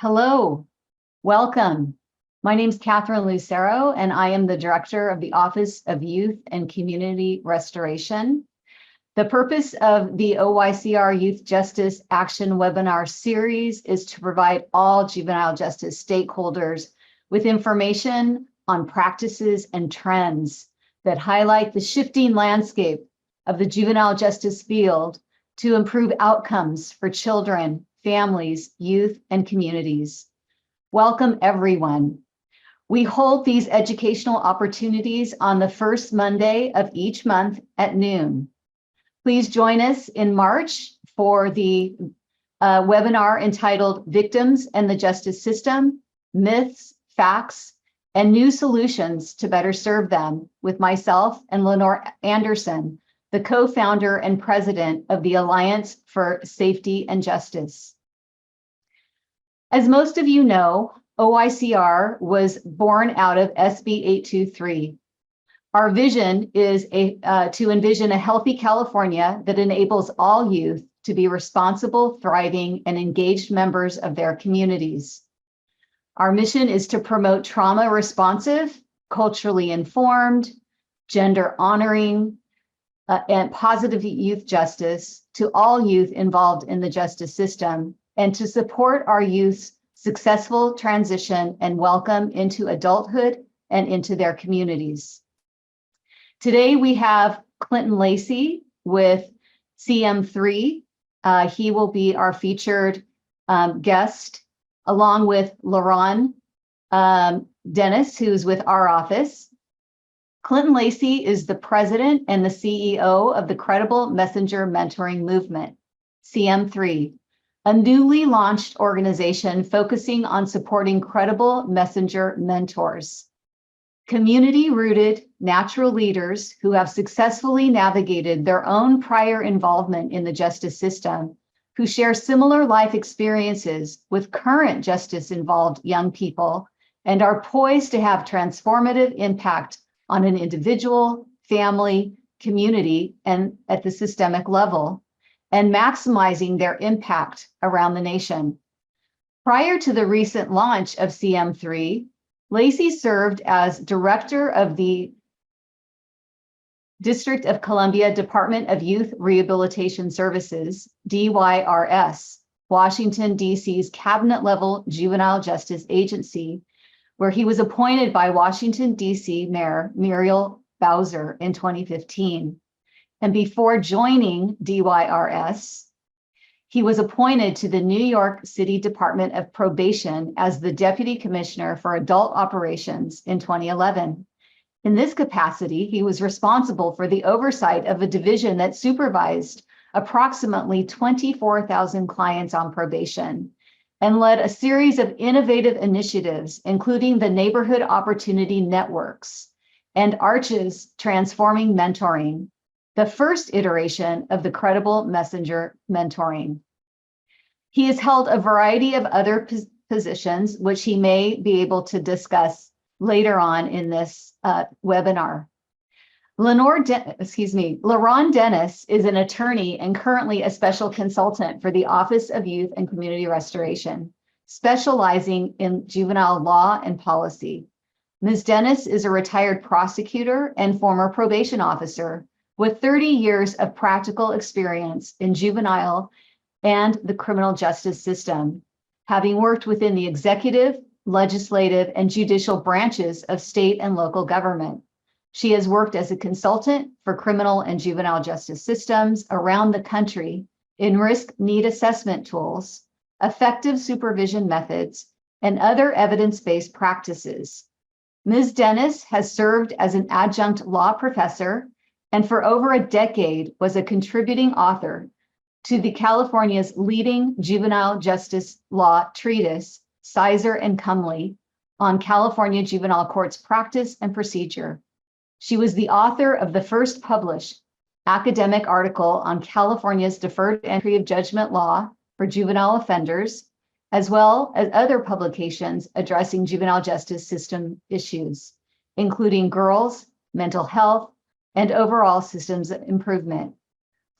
Hello, welcome. My name is Catherine Lucero, and I am the Director of the Office of Youth and Community Restoration. The purpose of the OYCR Youth Justice Action webinar series is to provide all juvenile justice stakeholders with information on practices and trends that highlight the shifting landscape of the juvenile justice field to improve outcomes for children, families, youth, and communities. Welcome, everyone. We hold these educational opportunities on the first Monday of each month at noon. Please join us in March for the webinar entitled Victims and the Justice System, Myths, Facts, and New Solutions to Better Serve Them with myself and Lenore Anderson, the co-founder and president of the Alliance for Safety and Justice. As most of you know, OYCR was born out of SB 823. Our vision is to envision a healthy California that enables all youth to be responsible, thriving, and engaged members of their communities. Our mission is to promote trauma-responsive, culturally informed, gender-honoring, and positive youth justice to all youth involved in the justice system, and to support our youth's successful transition and welcome into adulthood and into their communities. Today we have Clinton Lacey with CM3. He will be our featured guest, along with LaRon Dennis, who's with our office. Clinton Lacey is the president and the CEO of the Credible Messenger Mentoring Movement, CM3, a newly launched organization focusing on supporting credible messenger mentors, community-rooted natural leaders who have successfully navigated their own prior involvement in the justice system, who share similar life experiences with current justice-involved young people and are poised to have transformative impact on an individual, family, community, and at the systemic level, and maximizing their impact around the nation. Prior to the recent launch of CM3, Lacey served as director of the District of Columbia Department of Youth Rehabilitation Services, DYRS, Washington, D.C.'s cabinet-level juvenile justice agency, where he was appointed by Washington, D.C. Mayor Muriel Bowser in 2015. And before joining DYRS, he was appointed to the New York City Department of Probation as the Deputy Commissioner for Adult Operations in 2011. In this capacity, he was responsible for the oversight of a division that supervised approximately 24,000 clients on probation and led a series of innovative initiatives, including the Neighborhood Opportunity Networks and ARCH's Transforming Mentoring, the first iteration of the Credible Messenger Mentoring. He has held a variety of other positions, which he may be able to discuss later on in this webinar. LaRon Dennis is an attorney and currently a special consultant for the Office of Youth and Community Restoration, specializing in juvenile law and policy. Ms. Dennis is a retired prosecutor and former probation officer with 30 years of practical experience in juvenile and the criminal justice system, having worked within the executive, legislative, and judicial branches of state and local government. She has worked as a consultant for criminal and juvenile justice systems around the country in risk need assessment tools, effective supervision methods, and other evidence-based practices. Ms. Dennis has served as an adjunct law professor and for over a decade was a contributing author to the California's leading juvenile justice law treatise, Sizer and Cumley, on California juvenile courts practice and procedure. She was the author of the first published academic article on California's deferred entry of judgment law for juvenile offenders, as well as other publications addressing juvenile justice system issues, including girls, mental health, and overall systems improvement.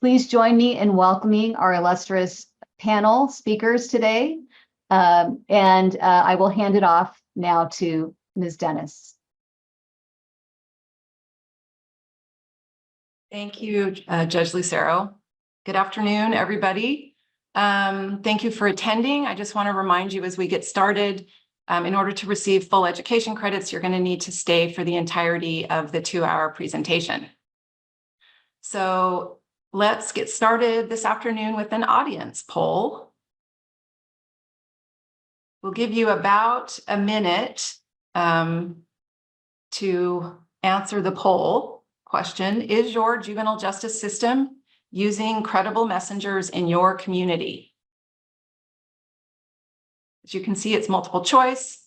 Please join me in welcoming our illustrious panel speakers today. I will hand it off now to Ms. Dennis. Thank you, Judge Lucero. Good afternoon, everybody. Thank you for attending. I just want to remind you as we get started, in order to receive full education credits, you're going to need to stay for the entirety of the 2-hour presentation. So let's get started this afternoon with an audience poll. We'll give you about a minute to answer the poll question. Is your juvenile justice system using credible messengers in your community? As you can see, it's multiple choice.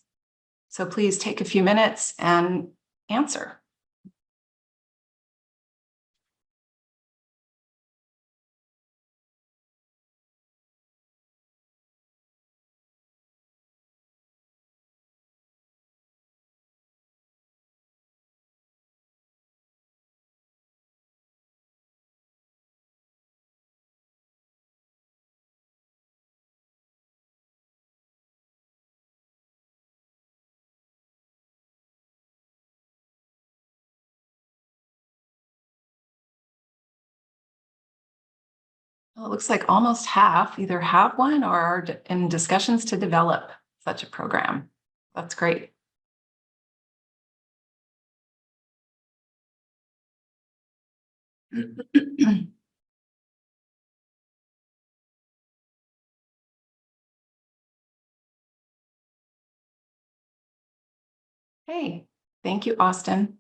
So please take a few minutes and answer. Well, it looks like almost half either have one or are in discussions to develop such a program. That's great. Hey, thank you, Austin.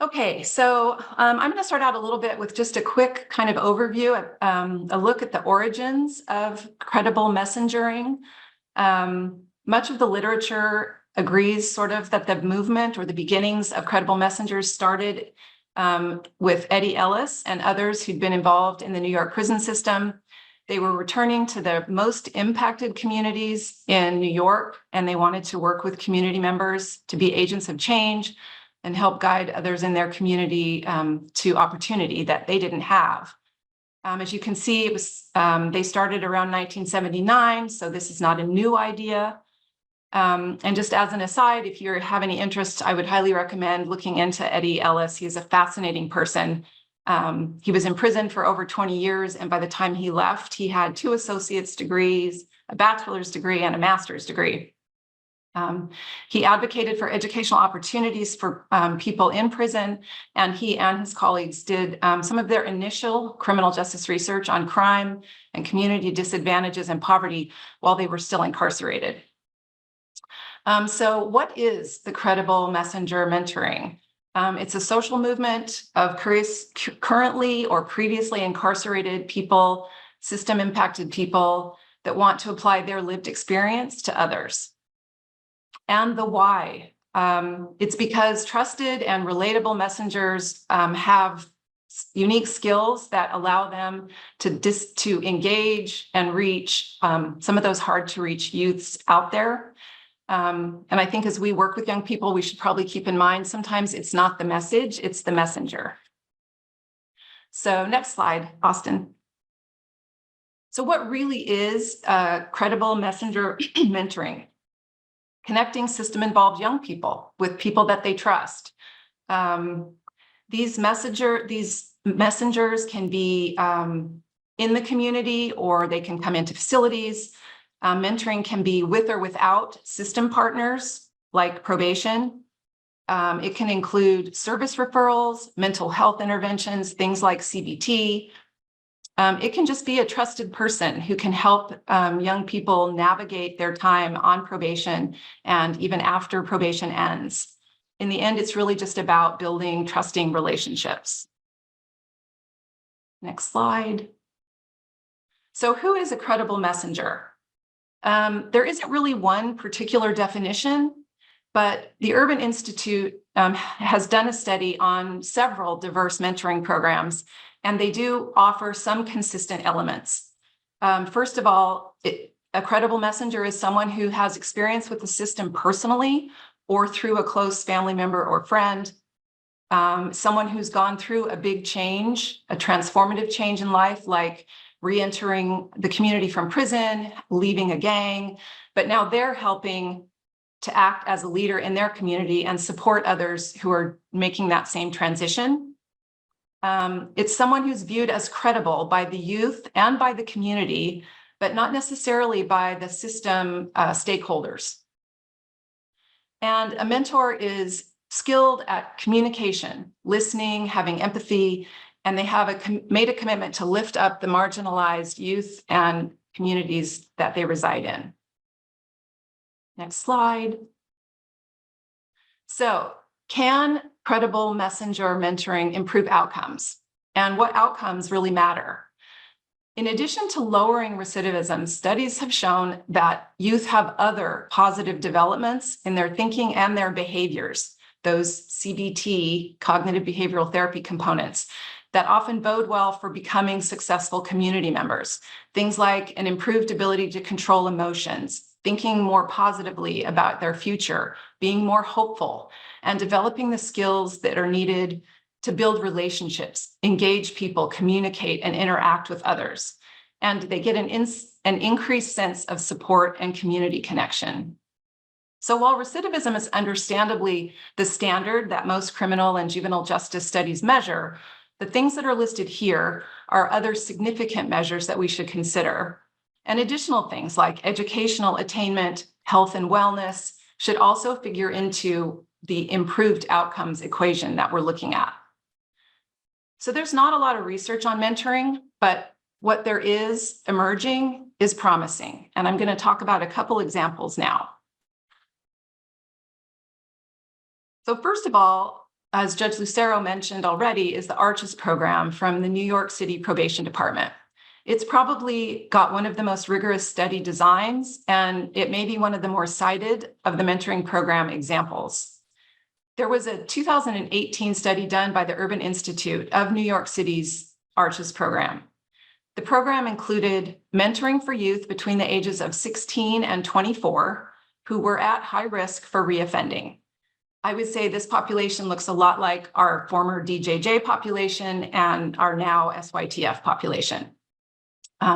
Okay, so I'm going to start out a little bit with just a quick kind of overview, a look at the origins of credible messengering. Much of the literature agrees sort of that the movement or the beginnings of credible messengers started with Eddie Ellis and others who'd been involved in the New York prison system. They were returning to the most impacted communities in New York, and they wanted to work with community members to be agents of change and help guide others in their community to opportunity that they didn't have. As you can see, it was they started around 1979, so this is not a new idea. And just as an aside, if you have any interest, I would highly recommend looking into Eddie Ellis. He's a fascinating person. He was in prison for over 20 years, and by the time he left, he had 2 associate's degrees, a bachelor's degree, and a master's degree. He advocated for educational opportunities for people in prison, and he and his colleagues did some of their initial criminal justice research on crime and community disadvantages and poverty while they were still incarcerated. So what is the credible messenger mentoring? It's a social movement of currently or previously incarcerated people, system impacted people that want to apply their lived experience to others. And the why. It's because trusted and relatable messengers have unique skills that allow them to engage and reach some of those hard to reach youths out there. And I think as we work with young people, we should probably keep in mind, sometimes it's not the message, it's the messenger. So next slide, Austin. So what really is credible messenger mentoring? Connecting system-involved young people with people that they trust. These messengers can be in the community, or they can come into facilities. Mentoring can be with or without system partners like probation. It can include service referrals, mental health interventions, things like CBT. It can just be a trusted person who can help young people navigate their time on probation and even after probation ends. In the end, it's really just about building trusting relationships. Next slide. So who is a credible messenger? There isn't really one particular definition, but the Urban Institute has done a study on several diverse mentoring programs, and they do offer some consistent elements. First of all, a credible messenger is someone who has experience with the system personally or through a close family member or friend, someone who's gone through a big change, a transformative change in life, like re-entering the community from prison, leaving a gang, but now they're helping to act as a leader in their community and support others who are making that same transition. It's someone who's viewed as credible by the youth and by the community, but not necessarily by the system stakeholders. And a mentor is skilled at communication, listening, having empathy, and they have made a commitment to lift up the marginalized youth and communities that they reside in. Next slide. So, can credible messenger mentoring improve outcomes? And what outcomes really matter? In addition to lowering recidivism, studies have shown that youth have other positive developments in their thinking and their behaviors, those CBT, cognitive behavioral therapy components, that often bode well for becoming successful community members. Things like an improved ability to control emotions, thinking more positively about their future, being more hopeful, and developing the skills that are needed to build relationships, engage people, communicate, and interact with others. And they get an increased sense of support and community connection. So while recidivism is understandably the standard that most criminal and juvenile justice studies measure, the things that are listed here are other significant measures that we should consider. And additional things like educational attainment, health and wellness should also figure into the improved outcomes equation that we're looking at. So there's not a lot of research on mentoring, but what there is emerging is promising. And I'm going to talk about a couple examples now. So first of all, as Judge Lucero mentioned already, is the ARCHES program from the New York City Probation Department. It's probably got one of the most rigorous study designs, and it may be one of the more cited of the mentoring program examples. There was a 2018 study done by the Urban Institute of New York City's ARCHES program. The program included mentoring for youth between the ages of 16 and 24 who were at high risk for reoffending. I would say this population looks a lot like our former DJJ population and our now SYTF population.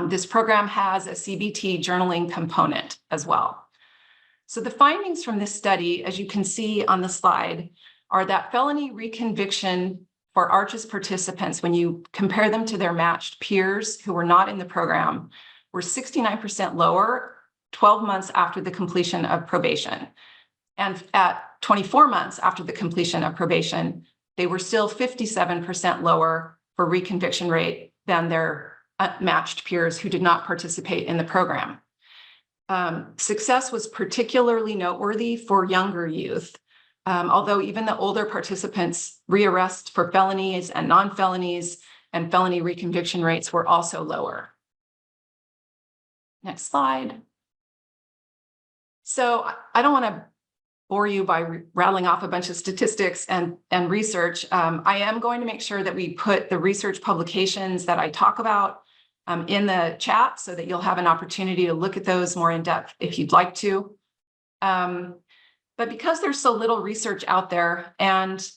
This program has a CBT journaling component as well. So the findings from this study, as you can see on the slide, are that felony reconviction for ARCHES participants, when you compare them to their matched peers who were not in the program, were 69% lower 12 months after the completion of probation. And at 24 months after the completion of probation, they were still 57% lower for reconviction rate than their matched peers who did not participate in the program. Success was particularly noteworthy for younger youth, although even the older participants' rearrest for felonies and non-felonies and felony reconviction rates were also lower. Next slide. So I don't want to bore you by rattling off a bunch of statistics and research. I am going to make sure that we put the research publications that I talk about in the chat so that you'll have an opportunity to look at those more in depth if you'd like to. But because there's so little research out there, and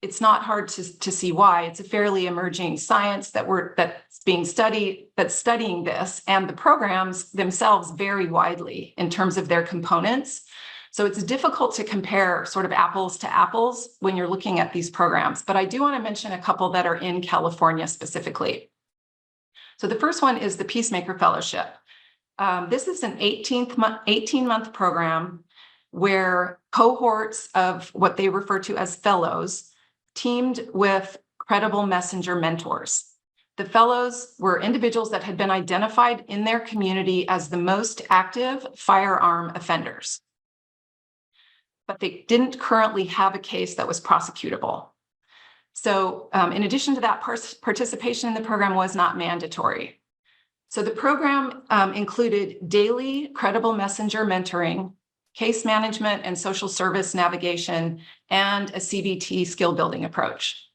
it's not hard to see why, it's a fairly emerging science that's being studied, that's studying this, and the programs themselves vary widely in terms of their components. So it's difficult to compare sort of apples to apples when you're looking at these programs. But I do want to mention a couple that are in California specifically. So the first one is the Peacemaker Fellowship. This is an 18-month program where cohorts of what they refer to as fellows teamed with credible messenger mentors. The fellows were individuals that had been identified in their community as the most active firearm offenders, but they didn't currently have a case that was prosecutable. So in addition to that, participation in the program was not mandatory. So the program included daily credible messenger mentoring, case management and social service navigation, and a CBT skill building approach.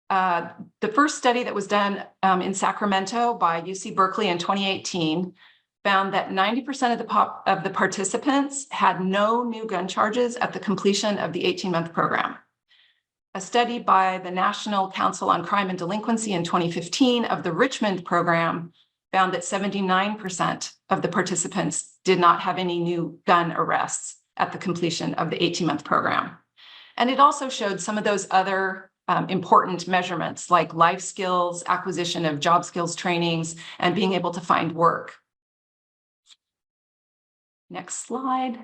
The first study that was done in Sacramento by UC Berkeley in 2018 found that 90% of the participants had no new gun charges at the completion of the 18-month program. a study by the National Council on Crime and Delinquency in 2015 of the Richmond program found that 79% of the participants did not have any new gun arrests at the completion of the 18-month program. And it also showed some of those other important measurements like life skills, acquisition of job skills trainings, and being able to find work. Next slide.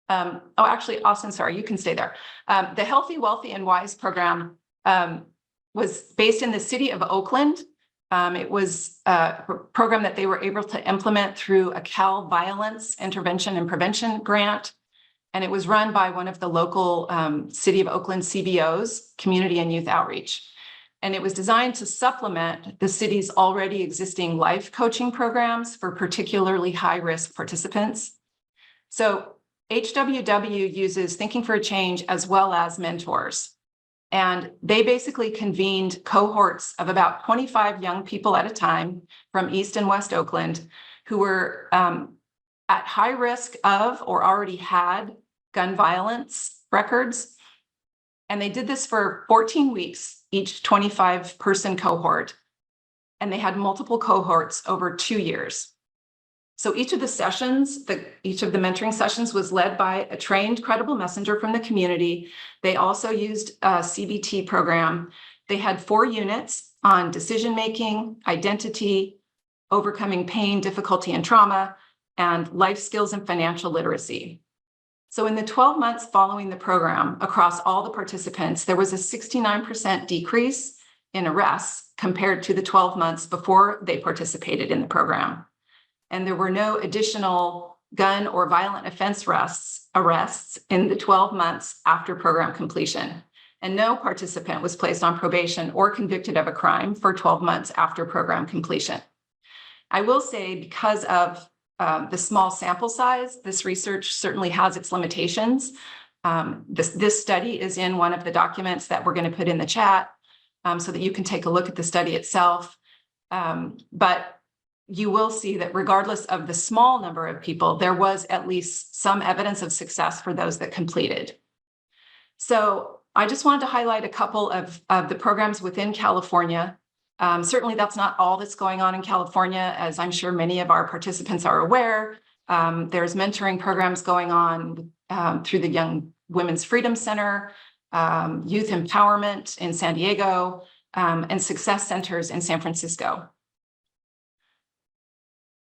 Oh, actually, Austin, sorry, you can stay there. The Healthy, Wealthy, and Wise program was based in the city of Oakland. It was a program that they were able to implement through a Cal Violence Intervention and Prevention grant. And it was run by one of the local City of Oakland CBOs, Community and Youth Outreach. And it was designed to supplement the city's already existing life coaching programs for particularly high-risk participants. So HWW uses Thinking for a Change as well as mentors. And they basically convened cohorts of about 25 young people at a time from East and West Oakland who were at high risk of or already had gun violence records. And they did this for 14 weeks, each 25-person cohort. And they had multiple cohorts over 2 years. So each of the sessions, each of the mentoring sessions was led by a trained credible messenger from the community. They also used a CBT program. They had 4 units on decision-making, identity, overcoming pain, difficulty, and trauma, and life skills and financial literacy. So in the 12 months following the program, across all the participants, there was a 69% decrease in arrests compared to the 12 months before they participated in the program. And there were no additional gun or violent offense arrests in the 12 months after program completion. And no participant was placed on probation or convicted of a crime for 12 months after program completion. I will say, because of the small sample size, this research certainly has its limitations. This study is in one of the documents that we're going to put in the chat so that you can take a look at the study itself. But you will see that regardless of the small number of people, there was at least some evidence of success for those that completed. So I just wanted to highlight a couple of the programs within California. Certainly that's not all that's going on in California, as I'm sure many of our participants are aware. There's mentoring programs going on through the Young Women's Freedom Center, youth empowerment in San Diego, and success centers in San Francisco.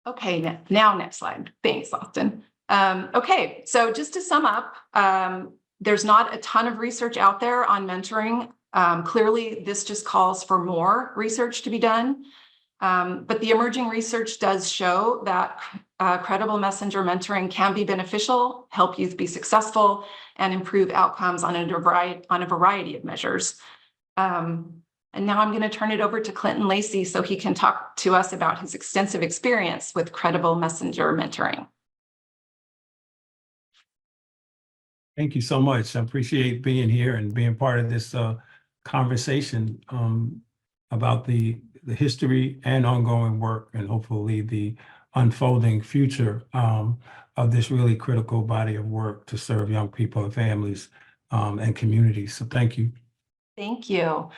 Okay, now next slide. Thanks, Austin. Okay, so just to sum up, there's not a ton of research out there on mentoring. Clearly, this just calls for more research to be done. But the emerging research does show that credible messenger mentoring can be beneficial, help youth be successful, and improve outcomes on a variety of measures. And now I'm going to turn it over to Clinton Lacey so he can talk to us about his extensive experience with credible messenger mentoring. Thank you so much. I appreciate being here and being part of this conversation about the history and ongoing work, and hopefully the unfolding future of this really critical body of work to serve young people and families and communities. So thank you. Thank you.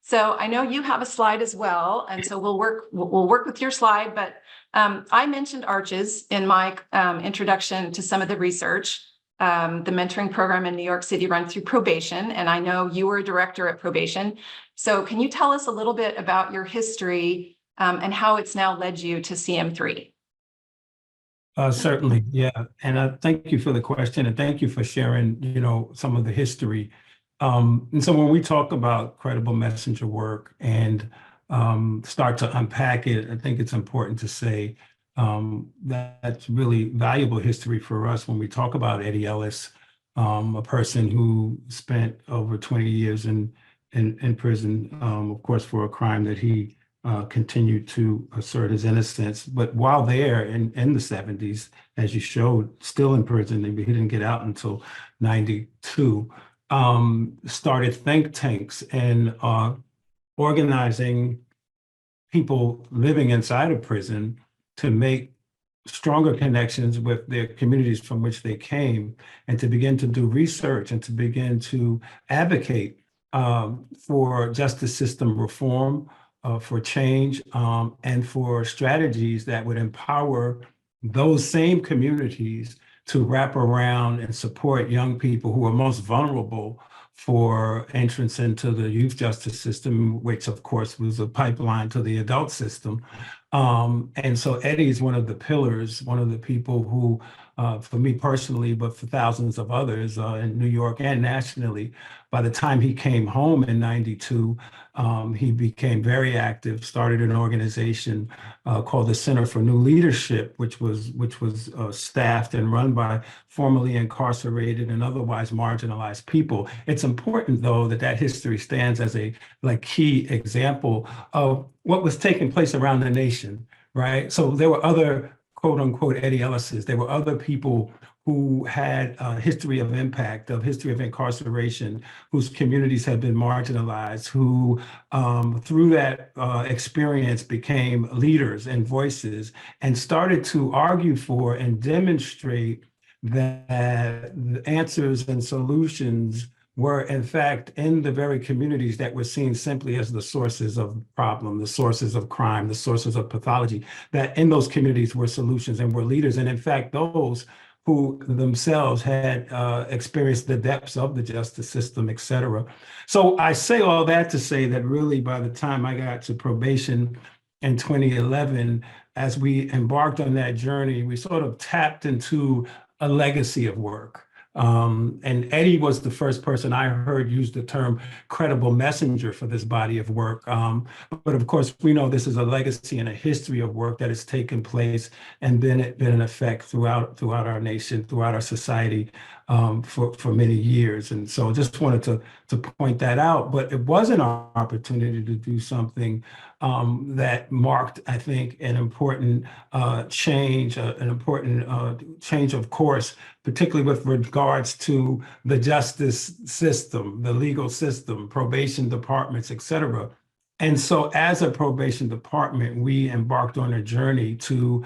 So I know you have a slide as well, and so we'll work with your slide, but I mentioned ARCHES in my introduction to some of the research. The mentoring program in New York City run through probation, and I know you were a director at probation. So can you tell us a little bit about your history and how it's now led you to CM3? Certainly, yeah. And thank you for the question, and thank you for sharing, some of the history. And so when we talk about credible messenger work and start to unpack it, I think it's important to say that's really valuable history for us when we talk about Eddie Ellis, a person who spent over 20 years in prison, of course, for a crime that he continued to assert his innocence. But while there in the 70s, as you showed, still in prison, he didn't get out until 92. Started think tanks and organizing people living inside of prison to make stronger connections with their communities from which they came, and to begin to do research and to begin to advocate for justice system reform, for change, and for strategies that would empower those same communities to wrap around and support young people who are most vulnerable for entrance into the youth justice system, which of course was a pipeline to the adult system. And so Eddie is one of the pillars, one of the people who, for me personally, but for thousands of others in New York and nationally, by the time he came home in '92, he became very active, started an organization called the Center for New Leadership, which was staffed and run by formerly incarcerated and otherwise marginalized people. It's important, though, that history stands as a key example of what was taking place around the nation, right? So there were other quote unquote Eddie Ellis's. There were other people who had a history of impact, of history of incarceration, whose communities had been marginalized, who through that experience became leaders and voices and started to argue for and demonstrate that the answers and solutions were in fact in the very communities that were seen simply as the sources of problem, the sources of crime, the sources of pathology, that in those communities were solutions and were leaders. And in fact, those who themselves had experienced the depths of the justice system, et cetera. So I say all that to say that really by the time I got to probation in 2011, as we embarked on that journey, we sort of tapped into a legacy of work. And Eddie was the first person I heard use the term credible messenger for this body of work. But of course, we know this is a legacy and a history of work that has taken place and been in effect throughout our nation, throughout our society for many years. And so just wanted to point that out. But it was an opportunity to do something that marked, I think, an important change, change of course, particularly with regards to the justice system, the legal system, probation departments, et cetera. And so as a probation department, we embarked on a journey to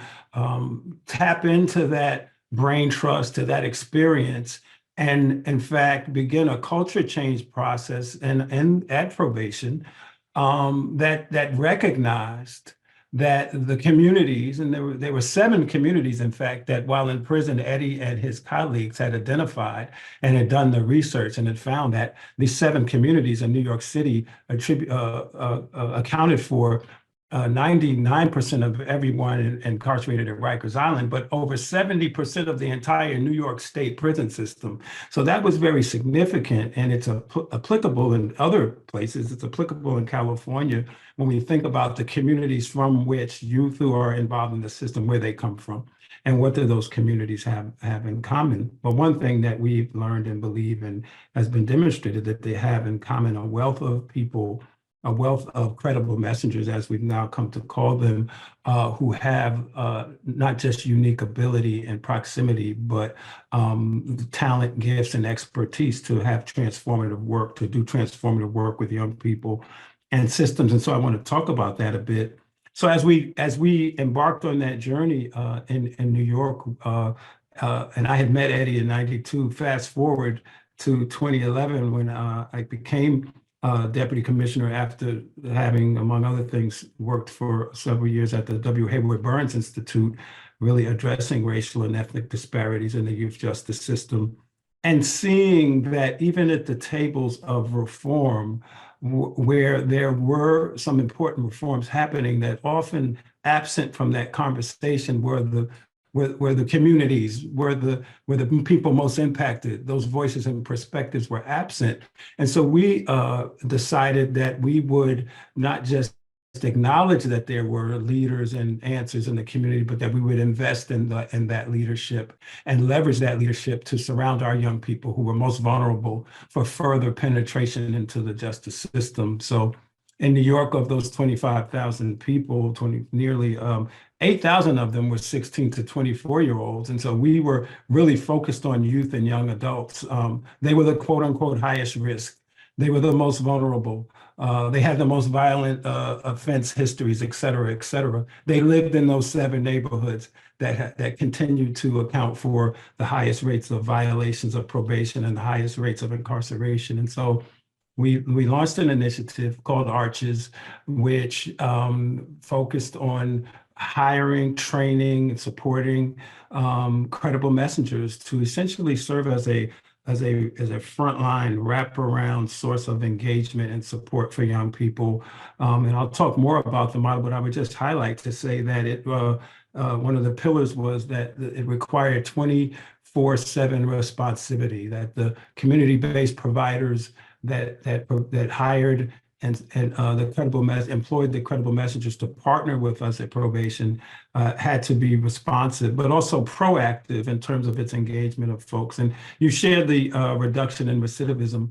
tap into that brain trust, to that experience, and in fact, begin a culture change process and at probation that recognized that the communities, and there were 7 communities, in fact, that while in prison, Eddie and his colleagues had identified and had done the research and had found that these 7 communities in New York City accounted for 99% of everyone incarcerated at Rikers Island, but over 70% of the entire New York State prison system. So that was very significant, and it's applicable in other places. It's applicable in California when we think about the communities from which youth who are involved in the system, where they come from, and what do those communities have in common. But one thing that we've learned and believe and has been demonstrated that they have in common, a wealth of people, a wealth of credible messengers, as we've now come to call them, who have not just unique ability and proximity, but talent, gifts, and expertise to have transformative work, to do transformative work with young people and systems. And so I want to talk about that a bit. So as we embarked on that journey in New York, and I had met Eddie in '92, fast forward to 2011 when I became deputy commissioner after having, among other things, worked for several years at the W. Hayward Burns Institute, really addressing racial and ethnic disparities in the youth justice system, and seeing that even at the tables of reform, where there were some important reforms happening, that often absent from that conversation were the communities, were the people most impacted. Those voices and perspectives were absent. And so we decided that we would not just acknowledge that there were leaders and answers in the community, but that we would invest in that leadership and leverage that leadership to surround our young people who were most vulnerable for further penetration into the justice system. So in New York, of those 25,000 people, nearly 8,000 of them were 16 to 24-year-olds. And so we were really focused on youth and young adults. They were the quote unquote highest risk. They were the most vulnerable. They had the most violent offense histories, et cetera, et cetera. They lived in those 7 neighborhoods that continued to account for the highest rates of violations of probation and the highest rates of incarceration. And so we launched an initiative called Arches, which focused on hiring, training, and supporting credible messengers to essentially serve as a frontline wraparound source of engagement and support for young people. And I'll talk more about the model, but I would just highlight to say that one of the pillars was that it required 24/7 responsivity, that the community-based providers that hired and employed the credible messengers to partner with us at probation had to be responsive, but also proactive in terms of its engagement of folks. And you shared the reduction in recidivism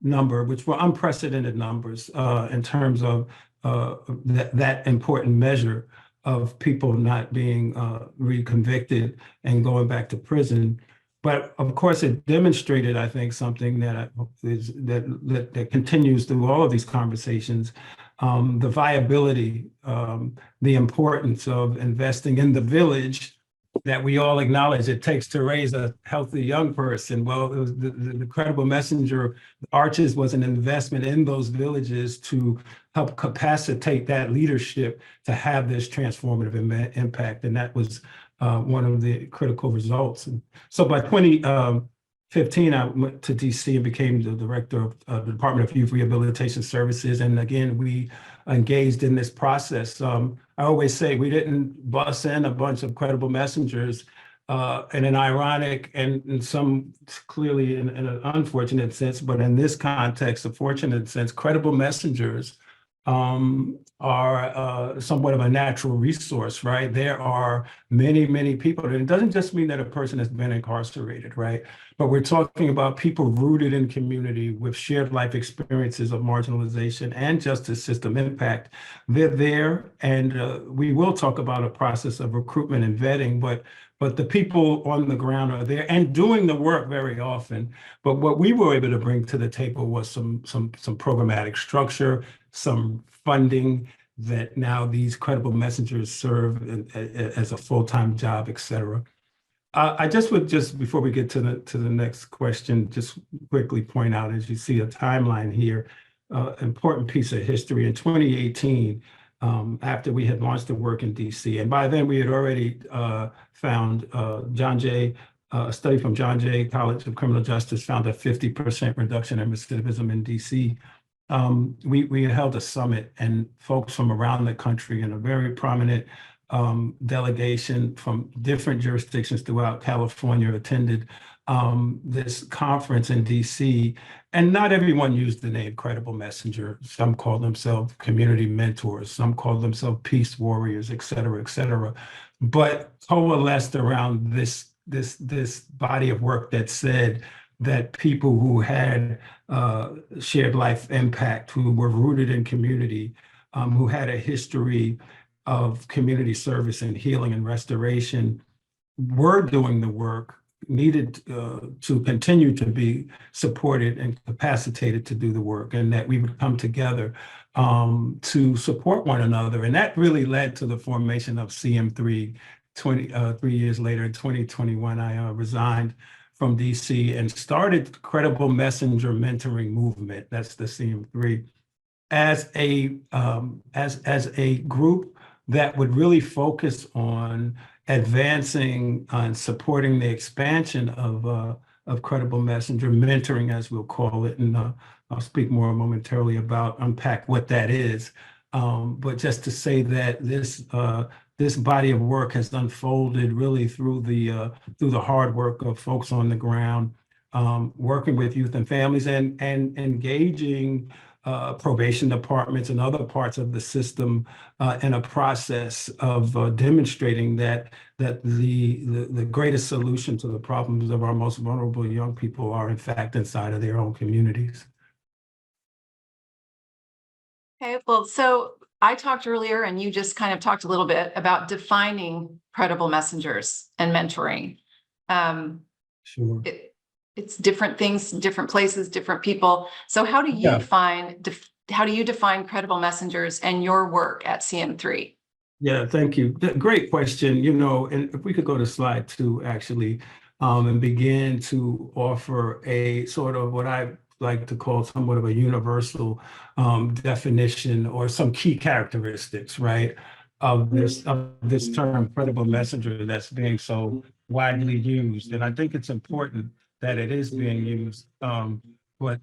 number, which were unprecedented numbers in terms of that important measure of people not being reconvicted and going back to prison. But of course, it demonstrated, I think, something that continues through all of these conversations, the viability, the importance of investing in the village that we all acknowledge it takes to raise a healthy young person. Well, it was the Credible Messenger Arches was an investment in those villages to help capacitate that leadership to have this transformative impact. And that was one of the critical results. And so by 2015, I went to DC and became the director of the Department of Youth Rehabilitation Services. And again, we engaged in this process. I always say we didn't bus in a bunch of credible messengers in an ironic and in some clearly in an unfortunate sense, but in this context, a fortunate sense, credible messengers are somewhat of a natural resource, right? There are many, many people, and it doesn't just mean that a person has been incarcerated, right? But we're talking about people rooted in community with shared life experiences of marginalization and justice system impact. They're there, and we will talk about a process of recruitment and vetting, but the people on the ground are there and doing the work very often. But what we were able to bring to the table was some programmatic structure, some funding that now these credible messengers serve as a full-time job, et cetera. I would before we get to the next question, just quickly point out, as you see a timeline here, important piece of history. In 2018, after we had launched the work in DC, and by then we had already found John Jay, a study from John Jay College of Criminal Justice found a 50% reduction in recidivism in DC. We held a summit, and folks from around the country and a very prominent delegation from different jurisdictions throughout California attended this conference in DC. And not everyone used the name Credible Messenger. Some call themselves community mentors, some call themselves peace warriors, et cetera, but coalesced around this body of work that said that people who had shared life impact, who were rooted in community, who had a history of community service and healing and restoration, were doing the work, needed to continue to be supported and capacitated to do the work, and that we would come together to support one another. And that really led to the formation of CM3. 3 years later, in 2021, I resigned from DC and started Credible Messenger Mentoring Movement. That's the CM3, as a group that would really focus on advancing and supporting the expansion of Credible Messenger mentoring, as we'll call it. And I'll speak more momentarily about unpack what that is. But just to say that this body of work has unfolded really through the hard work of folks on the ground, working with youth and families and engaging probation departments and other parts of the system in a process of demonstrating that the greatest solution to the problems of our most vulnerable young people are in fact inside of their own communities. Okay, well, so I talked earlier, and you just kind of talked a little bit about defining credible messengers and mentoring. Sure. It's different things, different places, different people. So how do you define credible messengers and your work at CM3? Yeah, thank you. Great question. And if we could go to slide 2, actually, and begin to offer a sort of what I like to call somewhat of a universal definition or some key characteristics, right, of this term credible messenger that's being so widely used. And I think it's important that it is being used, but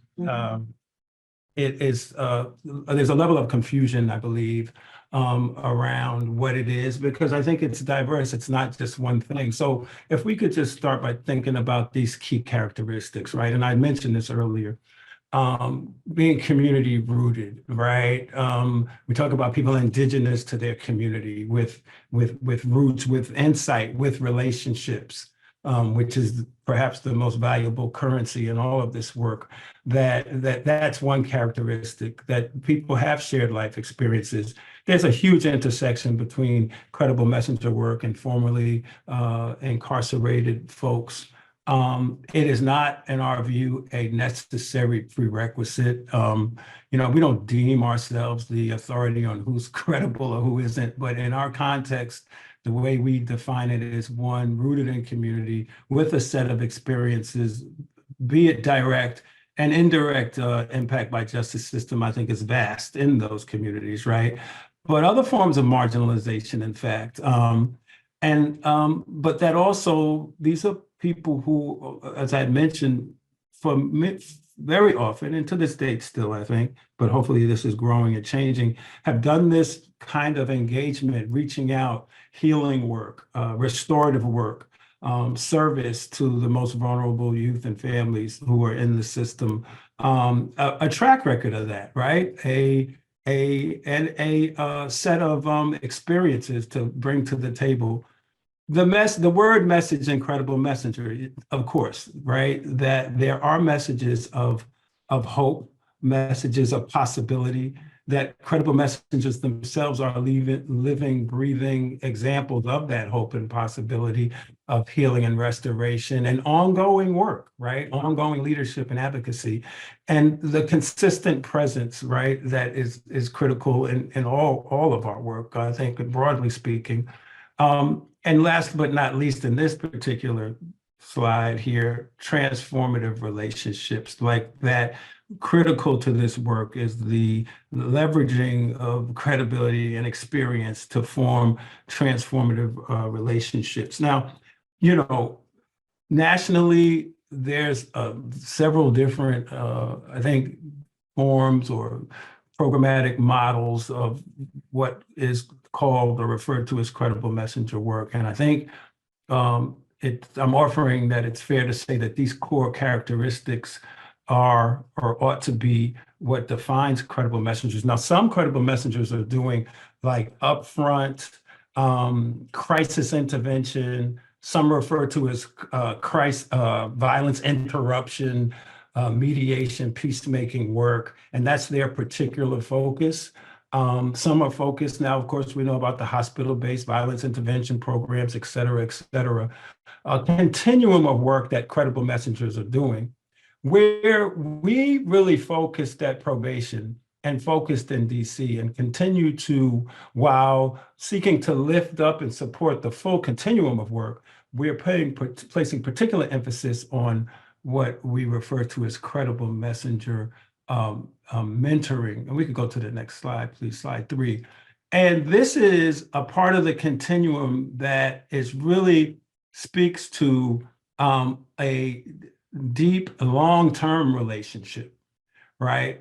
it is there's a level of confusion, I believe, around what it is, because I think it's diverse. It's not just one thing. So if we could just start by thinking about these key characteristics, right? And I mentioned this earlier, being community rooted, right? We talk about people indigenous to their community with roots, with insight, with relationships, which is perhaps the most valuable currency in all of this work. That's one characteristic, that people have shared life experiences. There's a huge intersection between credible messenger work and formerly incarcerated folks. It is not, in our view, a necessary prerequisite. We don't deem ourselves the authority on who's credible or who isn't, but in our context, the way we define it is one rooted in community with a set of experiences, be it direct and indirect impact by justice system, I think is vast in those communities, right? But other forms of marginalization, in fact, but that also, these are people who, as I mentioned, very often, and to this date still, I think, but hopefully this is growing and changing, have done this kind of engagement, reaching out, healing work, restorative work, service to the most vulnerable youth and families who are in the system. A track record of that, right? A set of experiences to bring to the table. The word message, incredible messenger, of course, right? That there are messages of hope, messages of possibility, that credible messengers themselves are living, breathing examples of that hope and possibility of healing and restoration and ongoing work, right? Ongoing leadership and advocacy, and the consistent presence, right? That is critical in all of our work, I think, broadly speaking. And last but not least, in this particular slide here, transformative relationships, like that. Critical to this work is the leveraging of credibility and experience to form transformative relationships. Now, nationally, there's several different, I think, forms or programmatic models of what is called or referred to as credible messenger work. And I think I'm offering that it's fair to say that these core characteristics are or ought to be what defines credible messengers. Now, some credible messengers are doing like upfront crisis intervention. Some refer to as violence interruption, mediation, peacemaking work, and that's their particular focus. Some are focused now, of course, we know about the hospital-based violence intervention programs, et cetera, a continuum of work that credible messengers are doing. Where we really focused at probation and focused in DC and continue to, while seeking to lift up and support the full continuum of work, we're placing particular emphasis on what we refer to as credible messenger mentoring. And we could go to the next slide, please, slide 3. And this is a part of the continuum that is really speaks to a deep, long-term relationship, right?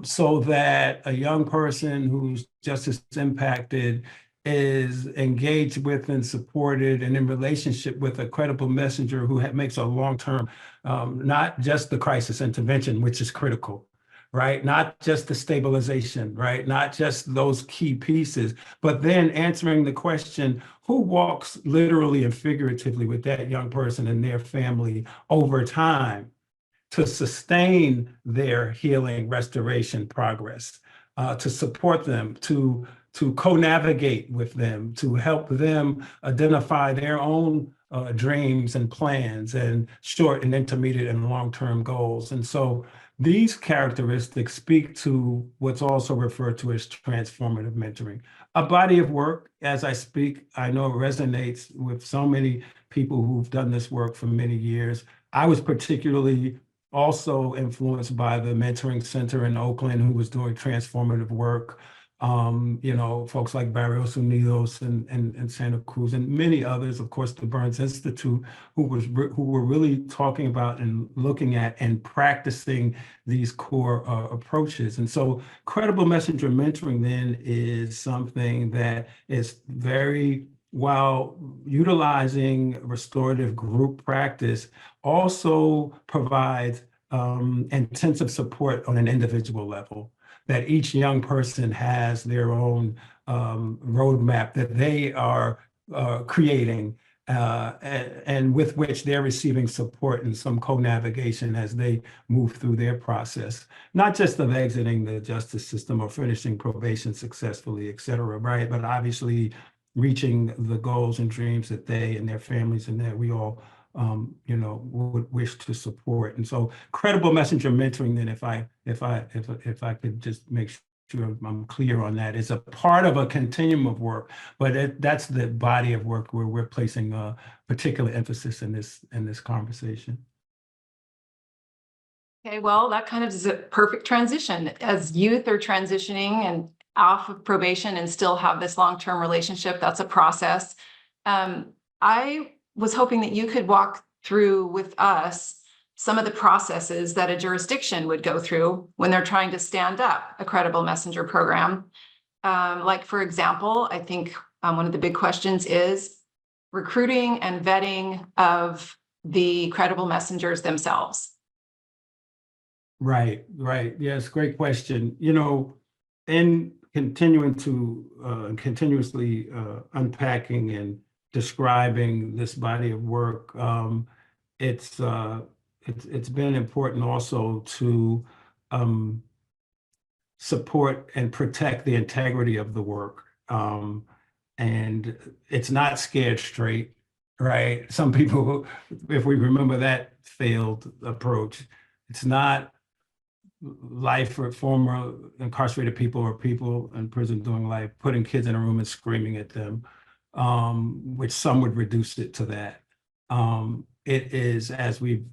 So that a young person who's justice impacted is engaged with and supported and in relationship with a credible messenger who makes a long-term, not just the crisis intervention, which is critical, right? Not just the stabilization, right? Not just those key pieces, but then answering the question, who walks literally and figuratively with that young person and their family over time to sustain their healing, restoration, progress, to support them, to co-navigate with them, to help them identify their own dreams and plans and short and intermediate and long-term goals. And so these characteristics speak to what's also referred to as transformative mentoring. A body of work, as I speak, I know resonates with so many people who've done this work for many years. I was particularly also influenced by the Mentoring Center in Oakland, who was doing transformative work. Folks like Barrios Unidos and Santa Cruz and many others, of course, the Burns Institute, who were really talking about and looking at and practicing these core approaches. And so credible messenger mentoring then is something that is very, while utilizing restorative group practice, also provides intensive support on an individual level, that each young person has their own roadmap that they are creating and with which they're receiving support and some co-navigation as they move through their process, not just of exiting the justice system or finishing probation successfully, et cetera, right? But obviously reaching the goals and dreams that they and their families and that we all would wish to support. And so credible messenger mentoring, then if I could just make sure I'm clear on that, is a part of a continuum of work, but that's the body of work where we're placing a particular emphasis in this conversation. Okay, well, that kind of is a perfect transition. As youth are transitioning and off of probation and still have this long-term relationship, that's a process. I was hoping that you could walk through with us some of the processes that a jurisdiction would go through when they're trying to stand up a credible messenger program. Like, for example, I think one of the big questions is recruiting and vetting of the credible messengers themselves. Right. Yes, great question. In continuing to continuously unpacking and describing this body of work, it's been important also to support and protect the integrity of the work. And it's not scared straight, right? Some people, if we remember that failed approach, it's not life for former incarcerated people or people in prison doing life, putting kids in a room and screaming at them, which some would reduce it to that. It is, as we've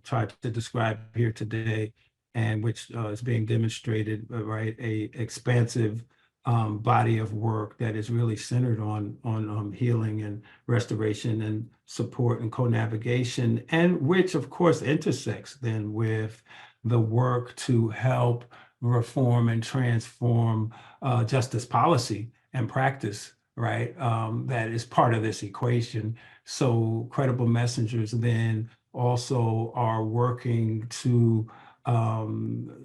tried to describe here today, and which is being demonstrated, right, a expansive body of work that is really centered on healing and restoration and support and co-navigation, and which of course intersects then with the work to help reform and transform justice policy and practice, right? That is part of this equation. So credible messengers then also are working to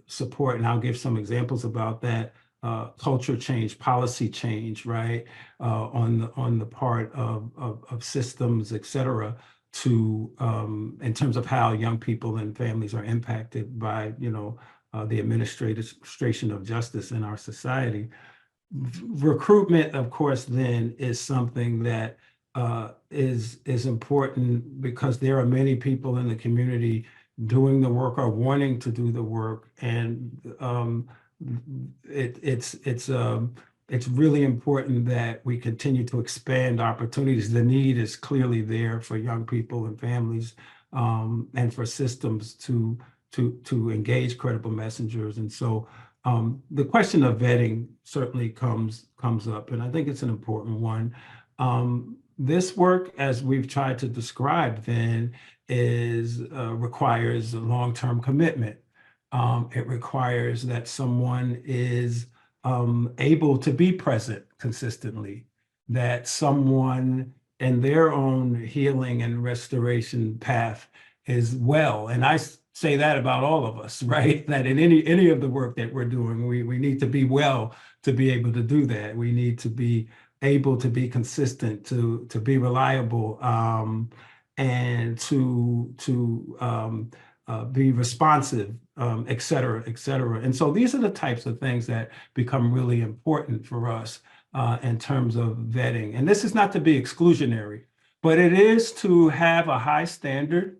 support, and I'll give some examples about that, culture change, policy change, right? On the part of systems, et cetera, to in terms of how young people and families are impacted by, the administration of justice in our society. Recruitment, of course, then is something that is important because there are many people in the community doing the work or wanting to do the work, and it's really important that we continue to expand opportunities. The need is clearly there for young people and families, and for systems to engage credible messengers. And so the question of vetting certainly comes up, and I think it's an important one. This work, as we've tried to describe, then requires a long-term commitment. It requires that someone is able to be present consistently, that someone in their own healing and restoration path is well. And I say that about all of us, right? That in any of the work that we're doing, we need to be well to be able to do that. We need to be able to be consistent, to be reliable, and to be responsive, et cetera, et cetera. And so these are the types of things that become really important for us in terms of vetting. And this is not to be exclusionary, but it is to have a high standard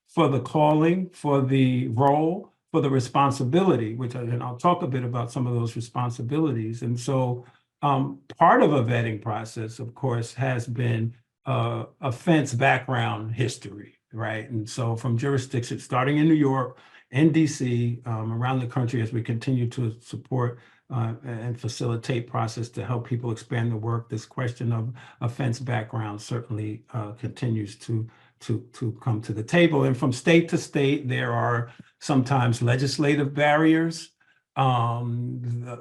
for the calling, for the role, for the responsibility, and I'll talk a bit about some of those responsibilities. And so part of a vetting process, of course, has been offense background history, right? And so from jurisdictions, starting in New York and DC, around the country, as we continue to support and facilitate process to help people expand the work, this question of offense background certainly continues to come to the table. And from state to state, there are sometimes legislative barriers, often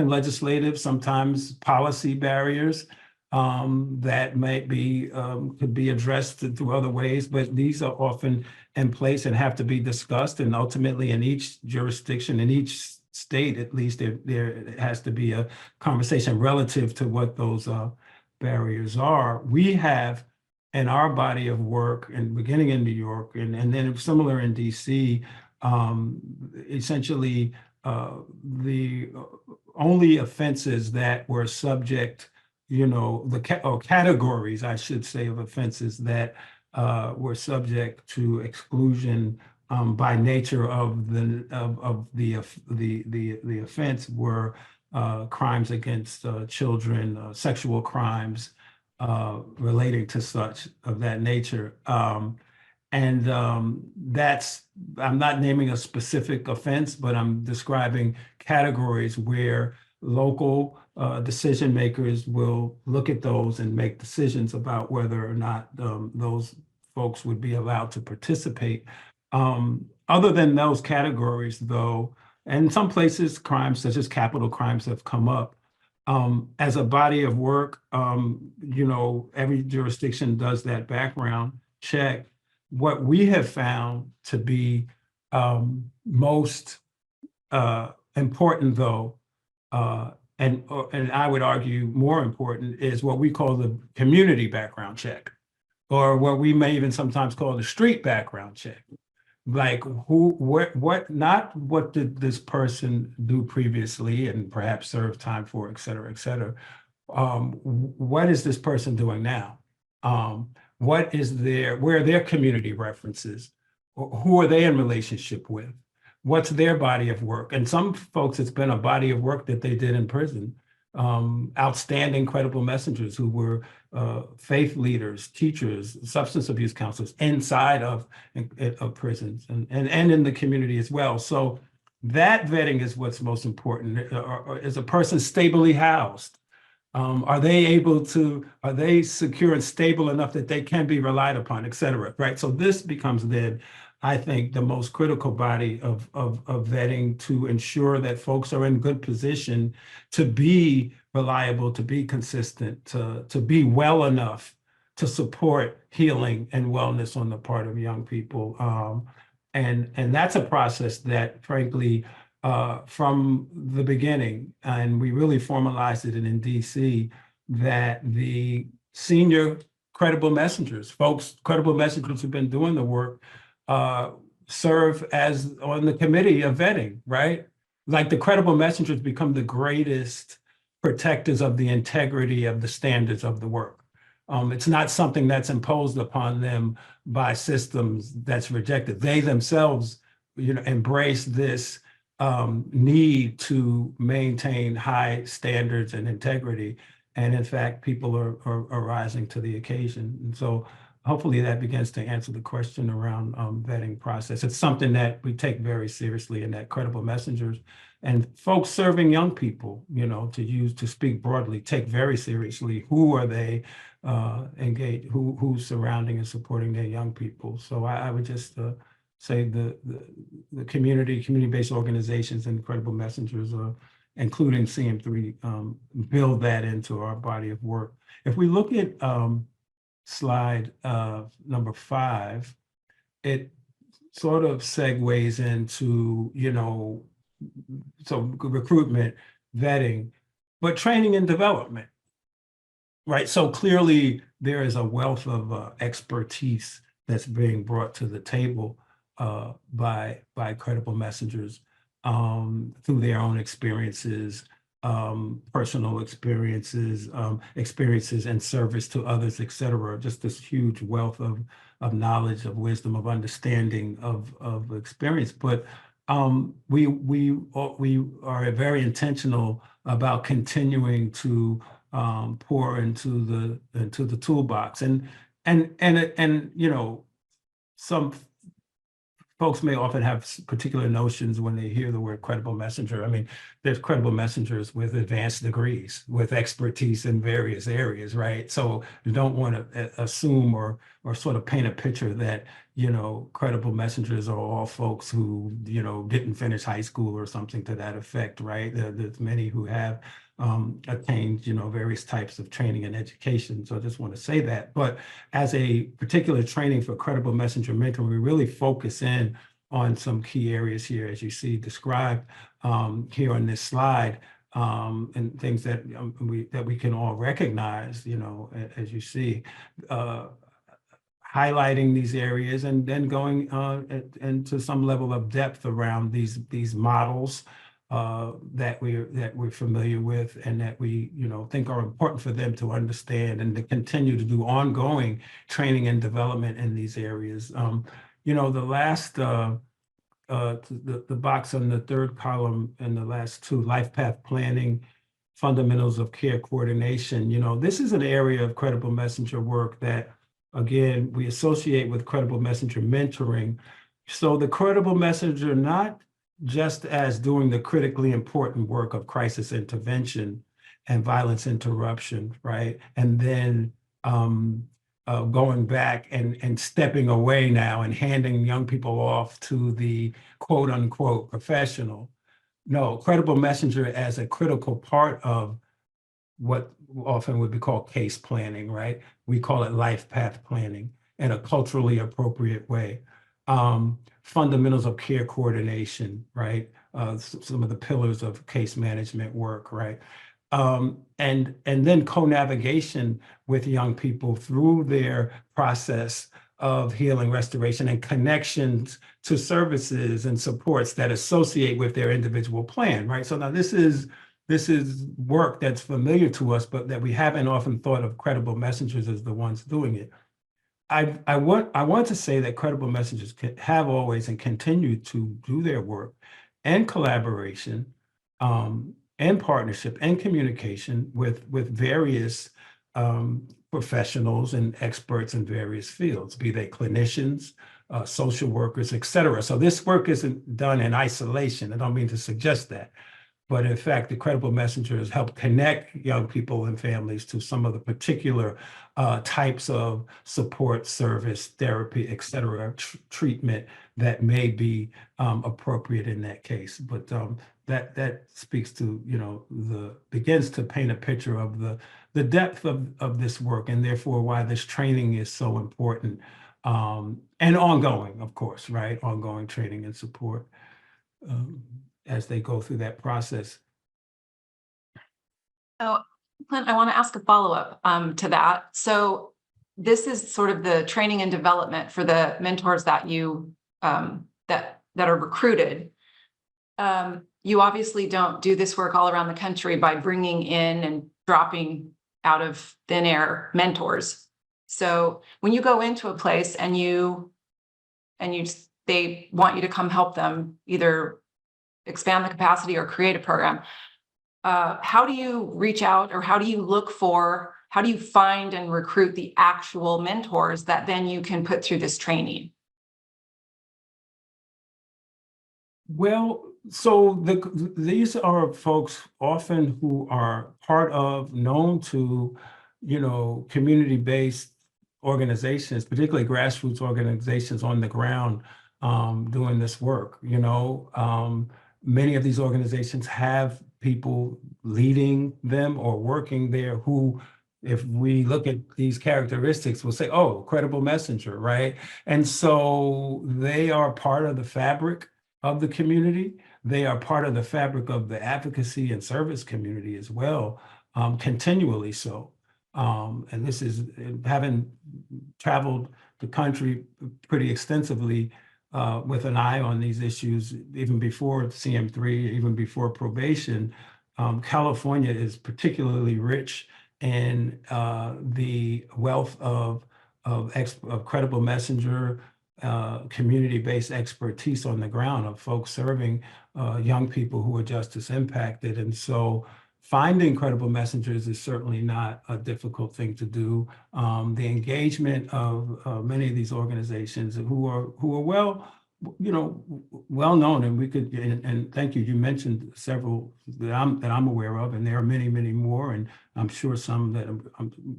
legislative, sometimes policy barriers that might be could be addressed through other ways, but these are often in place and have to be discussed. And ultimately, in each jurisdiction, in each state, at least, there has to be a conversation relative to what those barriers are. We have in our body of work, and beginning in New York, and then similar in DC, essentially the only offenses that were subject, or categories, I should say, of offenses that were subject to exclusion by nature of the offense were crimes against children, sexual crimes relating to such of that nature. That's, I'm not naming a specific offense, but I'm describing categories where local decision makers will look at those and make decisions about whether or not those folks would be allowed to participate. Other than those categories, though, and some places crimes such as capital crimes have come up. As a body of work, every jurisdiction does that background check. What we have found to be most important, though, and I would argue more important, is what we call the community background check, or what we may even sometimes call the street background check. Like not what did this person do previously and perhaps serve time for, et cetera, et cetera. What is this person doing now? Where are their community references? Who are they in relationship with? What's their body of work? And some folks, it's been a body of work that they did in prison. Outstanding credible messengers who were faith leaders, teachers, substance abuse counselors inside of prisons and in the community as well. So that vetting is what's most important. Is a person stably housed? Are they secure and stable enough that they can be relied upon, et cetera, right? So this becomes then, I think, the most critical body of vetting to ensure that folks are in good position to be reliable, to be consistent, to be well enough to support healing and wellness on the part of young people. And that's a process that, frankly, from the beginning, and we really formalized it in DC, that the senior credible messengers, credible messengers who've been doing the work, serve as on the committee of vetting, right? Like the credible messengers become the greatest protectors of the integrity of the standards of the work. It's not something that's imposed upon them by systems that's rejected. They themselves, embrace this need to maintain high standards and integrity. And in fact, people are rising to the occasion. And so hopefully that begins to answer the question around vetting process. It's something that we take very seriously, and that credible messengers and folks serving young people, to speak broadly, take very seriously. Who are they engaged? Who's surrounding and supporting their young people? So I would just say the community-based organizations and credible messengers, including CM3, build that into our body of work. If we look at slide number 5, it sort of segues into, so recruitment, vetting, but training and development, right? So clearly there is a wealth of expertise that's being brought to the table by credible messengers through their own experiences, personal experiences, experiences and service to others, et cetera. Just this huge wealth of knowledge, of wisdom, of understanding, of experience. But we are very intentional about continuing to pour into the toolbox, and some folks may often have particular notions when they hear the word credible messenger. I mean, there's credible messengers with advanced degrees, with expertise in various areas, right? So you don't want to assume or sort of paint a picture that, you know, credible messengers are all folks who, you know, didn't finish high school or something to that effect, right? There's many who have attained, you know, various types of training and education. So I just want to say that. But as a particular training for credible messenger mentoring, we really focus in on some key areas here, as you see described here on this slide, and things that we can all recognize, you know, as you see, highlighting these areas and then going into some level of depth around these models that we're familiar with and that we, you know, think are important for them to understand and to continue to do ongoing training and development in these areas. You know, the last the box on the third column and the last two, life path planning, fundamentals of care coordination. You know, this is an area of credible messenger work that, again, we associate with credible messenger mentoring. So the credible messenger, not just as doing the critically important work of crisis intervention and violence interruption, right? And then going back and stepping away now and handing young people off to the quote unquote professional. No, credible messenger as a critical part of what often would be called case planning, right? We call it life path planning in a culturally appropriate way. Fundamentals of care coordination, right? Some of the pillars of case management work, right? And then co-navigation with young people through their process of healing, restoration, and connections to services and supports that associate with their individual plan, right? So now this is work that's familiar to us, but that we haven't often thought of credible messengers as the ones doing it. I want to say that credible messengers have always and continue to do their work and collaboration, and partnership and communication with various professionals and experts in various fields, be they clinicians, social workers, et cetera. So this work isn't done in isolation. I don't mean to suggest that. But in fact, the credible messengers help connect young people and families to some of the particular types of support, service, therapy, et cetera, treatment that may be appropriate in that case. But that speaks to, you know, begins to paint a picture of the depth of this work, and therefore why this training is so important, and ongoing, of course, right? Ongoing training and support as they go through that process. So, Clint, I want to ask a follow-up to that. So this is sort of the training and development for the mentors that you that are recruited. You obviously don't do this work all around the country by bringing in and dropping out of thin air mentors. So when you go into a place and they want you to come help them either expand the capacity or create a program, how do you reach out, or how do you find and recruit the actual mentors that then you can put through this training? Well, so these are folks often who are part of, known to, you know, community-based organizations, particularly grassroots organizations on the ground doing this work. You know, many of these organizations have people leading them or working there who, if we look at these characteristics, we'll say, oh, credible messenger, right? And so they are part of the fabric of the community. They are part of the fabric of the advocacy and service community as well, continually so. And this is, having traveled the country pretty extensively with an eye on these issues, even before CM3, even before probation, California is particularly rich in the wealth of credible messenger, community-based expertise on the ground of folks serving young people who are justice impacted. And so finding credible messengers is certainly not a difficult thing to do. The engagement of many of these organizations who are well, well known, and we could, and thank you. You mentioned several that I'm aware of, and there are many, many more, and I'm sure some that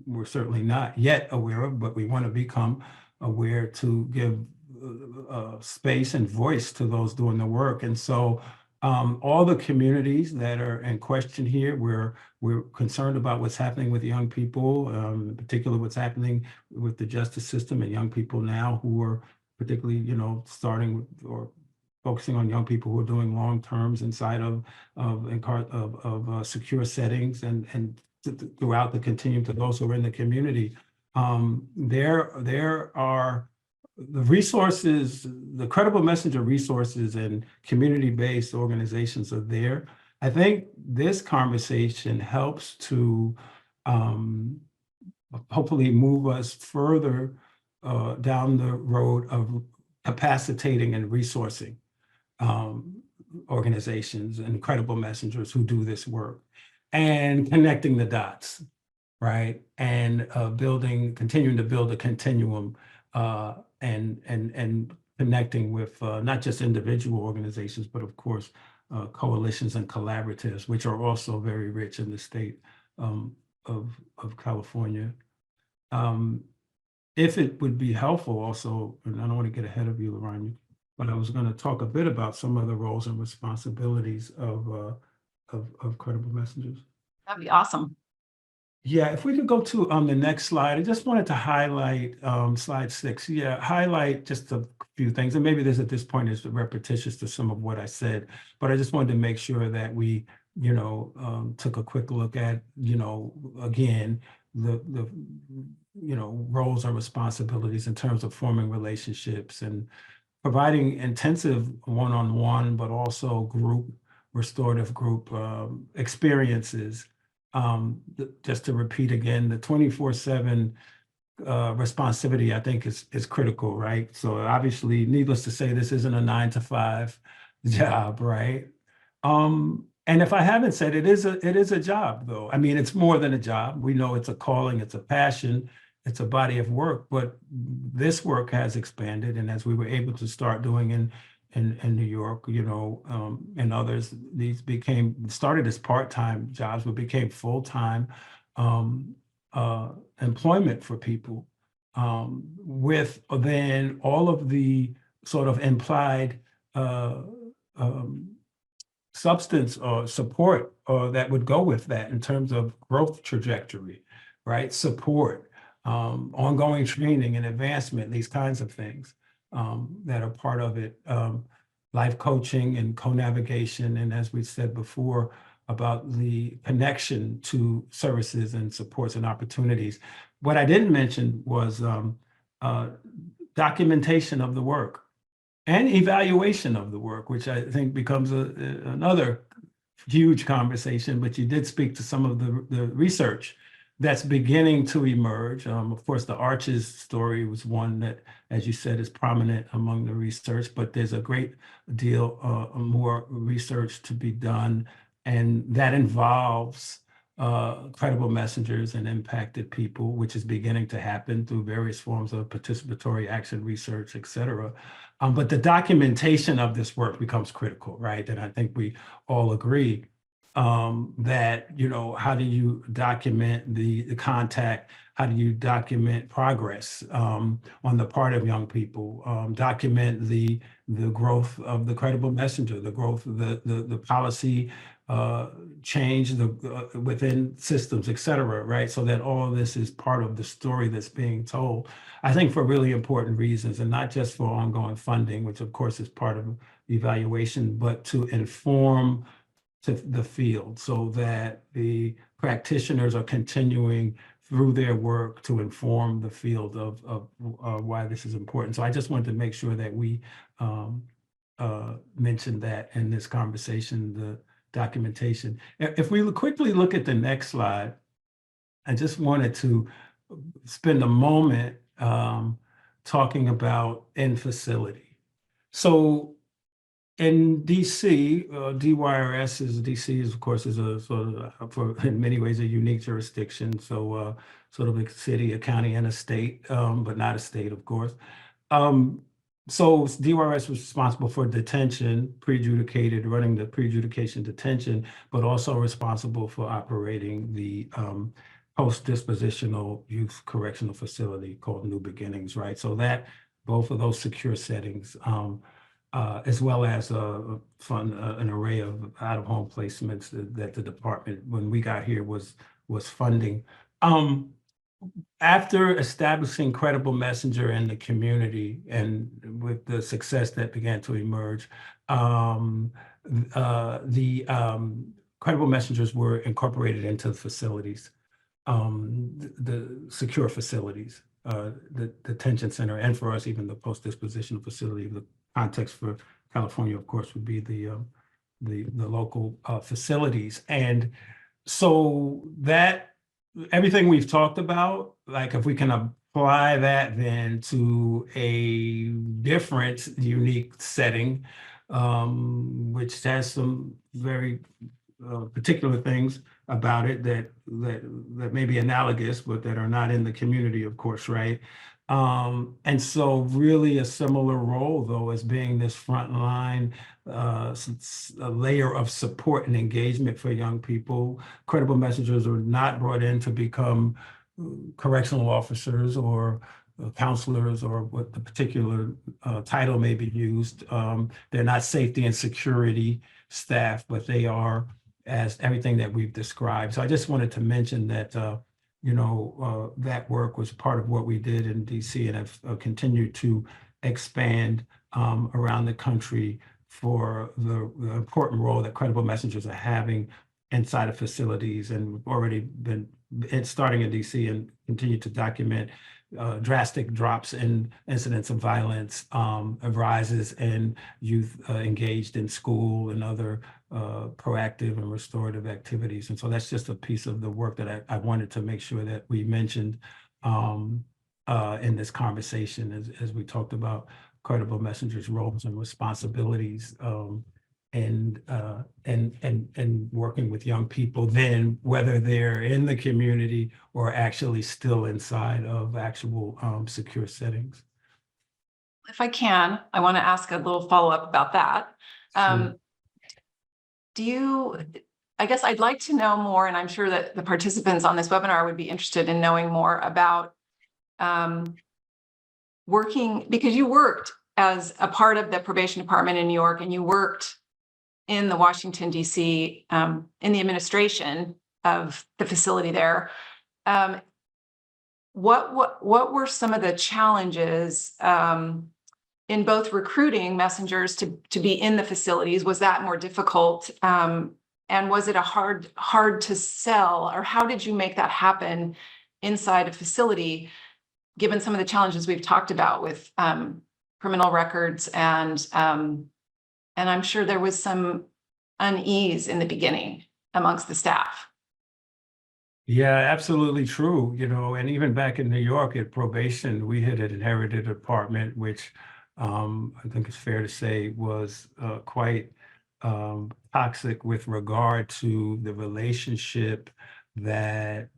we're certainly not yet aware of, but we want to become aware to give space and voice to those doing the work. And so all the communities that are in question here, we're concerned about what's happening with young people, in particular what's happening with the justice system and young people now who are particularly, starting with, or focusing on young people who are doing long terms inside of secure settings, and throughout the continuum to those who are in the community. There are the resources, the credible messenger resources and community-based organizations are there. I think this conversation helps to hopefully move us further down the road of capacitating and resourcing organizations and credible messengers who do this work, and connecting the dots, right? And continuing to build a continuum and connecting with not just individual organizations, but of course, coalitions and collaboratives, which are also very rich in the state of California. If it would be helpful also, and I don't want to get ahead of you, LaRon, but I was going to talk a bit about some of the roles and responsibilities of credible messengers. That'd be awesome. Yeah, if we could go to the next slide, I just wanted to highlight slide 6. Yeah, highlight just a few things, and maybe this at this point is repetitious to some of what I said, but I just wanted to make sure that we, took a quick look at, again, the roles and responsibilities in terms of forming relationships and providing intensive one-on-one, but also group, restorative group experiences. Just to repeat again, the 24/7 responsivity, I think is critical, right? So obviously, needless to say, this isn't a 9-to-5 job, right? And if I haven't said, it is a job, though. I mean, it's more than a job. We know it's a calling, it's a passion, it's a body of work, but this work has expanded. And as we were able to start doing in New York, and others, these started as part-time jobs, but became full-time employment for people, with then all of the sort of implied substance or support that would go with that in terms of growth trajectory, right? Support, ongoing training and advancement, these kinds of things that are part of it. Life coaching and co-navigation, and as we said before, about the connection to services and supports and opportunities. What I didn't mention was documentation of the work and evaluation of the work, which I think becomes another huge conversation, but you did speak to some of the research that's beginning to emerge. Of course, the Arches story was one that, as you said, is prominent among the research, but there's a great deal more research to be done, and that involves credible messengers and impacted people, which is beginning to happen through various forms of participatory action research, et cetera. But the documentation of this work becomes critical, right? And I think we all agree that, how do you document the contact? How do you document progress on the part of young people? Document the growth of the credible messenger, the growth of the policy change within systems, et cetera, right? So that all of this is part of the story that's being told, I think, for really important reasons, and not just for ongoing funding, which of course is part of evaluation, but to inform to the field so that the practitioners are continuing through their work to inform the field of why this is important. So I just wanted to make sure that we mentioned that in this conversation, the documentation. If we quickly look at the next slide, I just wanted to spend a moment talking about in facility. So In DC, DYRS is DC is of course is a sort of for in many ways a unique jurisdiction. So sort of a city, a county, and a state, but not a state, of course. Um, so DYRS was responsible for detention, pre-adjudicated, running the pre-adjudication detention, but also responsible for operating the post-dispositional youth correctional facility called New Beginnings, right? So that both of those secure settings. As well as an array of out-of-home placements that the department, when we got here, was funding. After establishing Credible Messenger in the community and with the success that began to emerge, Credible Messengers were incorporated into the facilities, the secure facilities, the detention center, and for us, even the post-dispositional facility. The context for California, of course, would be the local facilities. And so that everything we've talked about, like if we can apply that then to a different, unique setting, which has some very particular things about it that may be analogous, but that are not in the community, of course, right? And so really a similar role, though, as being this frontline a layer of support and engagement for young people. Credible Messengers are not brought in to become correctional officers or counselors or what the particular title may be used. They're not safety and security staff, but they are as everything that we've described. So I just wanted to mention that that work was part of what we did in DC, and have continued to expand around the country for the important role that Credible Messengers are having inside of facilities. And we've already been starting in DC and continue to document drastic drops in incidents of violence, rises in youth engaged in school and other proactive and restorative activities. And so that's just a piece of the work that I wanted to make sure that we mentioned in this conversation as we talked about Credible Messengers' roles and responsibilities and working with young people, then whether they're in the community or actually still inside of actual secure settings. If I can, I want to ask a little follow-up about that. Sure. I guess I'd like to know more, and I'm sure that the participants on this webinar would be interested in knowing more about working, because you worked as a part of the probation department in New York, and you worked in the Washington, D.C., in the administration of the facility there. What were some of the challenges in both recruiting messengers to be in the facilities? Was that more difficult? And was it hard to sell, or how did you make that happen inside a facility, given some of the challenges we've talked about with criminal records, and I'm sure there was some unease in the beginning amongst the staff. Yeah, absolutely true. And even back in New York at probation, we had an inherited department, which I think it's fair to say was quite toxic with regard to the relationship that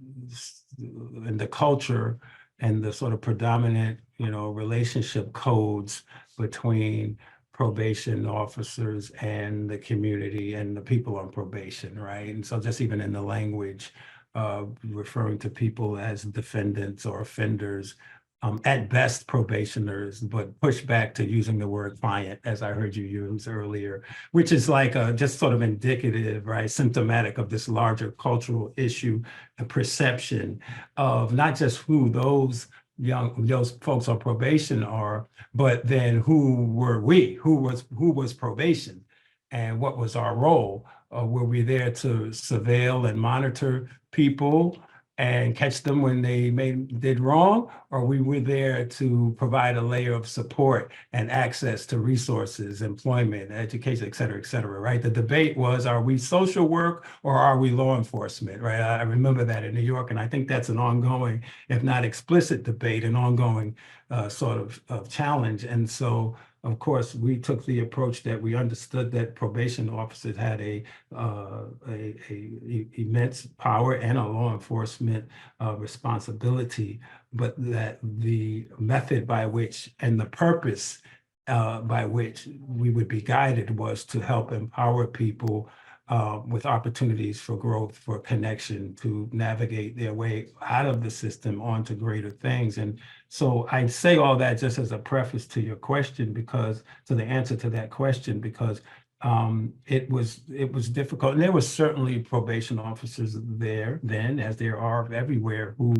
and the culture and the sort of predominant, relationship codes between probation officers and the community and the people on probation, right? And so just even in the language, referring to people as defendants or offenders, at best probationers, but push back to using the word client, as I heard you use earlier, which is like just sort of indicative, right, symptomatic of this larger cultural issue, the perception of not just who those folks on probation are, but then who were we, who was probation, and what was our role? Were we there to surveil and monitor people and catch them when they did wrong, or we were there to provide a layer of support and access to resources, employment, education, et cetera, right? The debate was, are we social work or are we law enforcement, right? I remember that in New York, and I think that's an ongoing, if not explicit debate, an ongoing sort of challenge. And so of course, we took the approach that we understood that probation officers had a immense power and a law enforcement responsibility, but that the method by which and the purpose by which we would be guided was to help empower people with opportunities for growth, for connection, to navigate their way out of the system onto greater things. And so I say all that just as a preface to your question, because to the answer to that question, because it was difficult. And there were certainly probation officers there then, as there are everywhere, who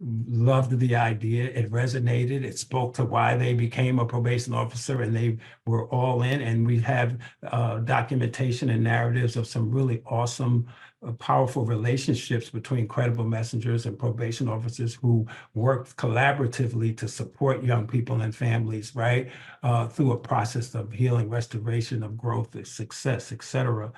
loved the idea. It resonated. It spoke to why they became a probation officer, and they were all in. And we have documentation and narratives of some really awesome, powerful relationships between credible messengers and probation officers who worked collaboratively to support young people and families, right, through a process of healing, restoration, of growth, success, et cetera,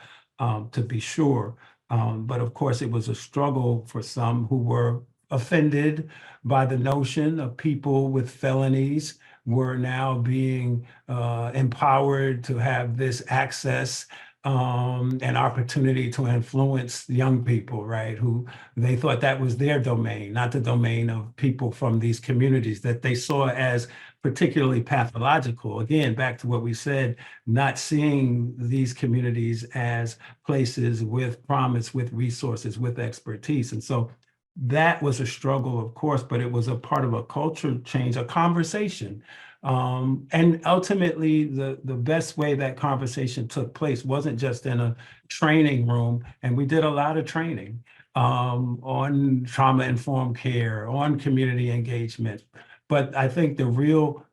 to be sure. But of course, it was a struggle for some who were offended by the notion of people with felonies were now being empowered to have this access and opportunity to influence young people, right, who they thought that was their domain, not the domain of people from these communities that they saw as particularly pathological. Again, back to what we said, not seeing these communities as places with promise, with resources, with expertise. And so that was a struggle, of course, but it was a part of a culture change, a conversation. And ultimately, the best way that conversation took place wasn't just in a training room, and we did a lot of training on trauma-informed care, on community engagement. But I think the real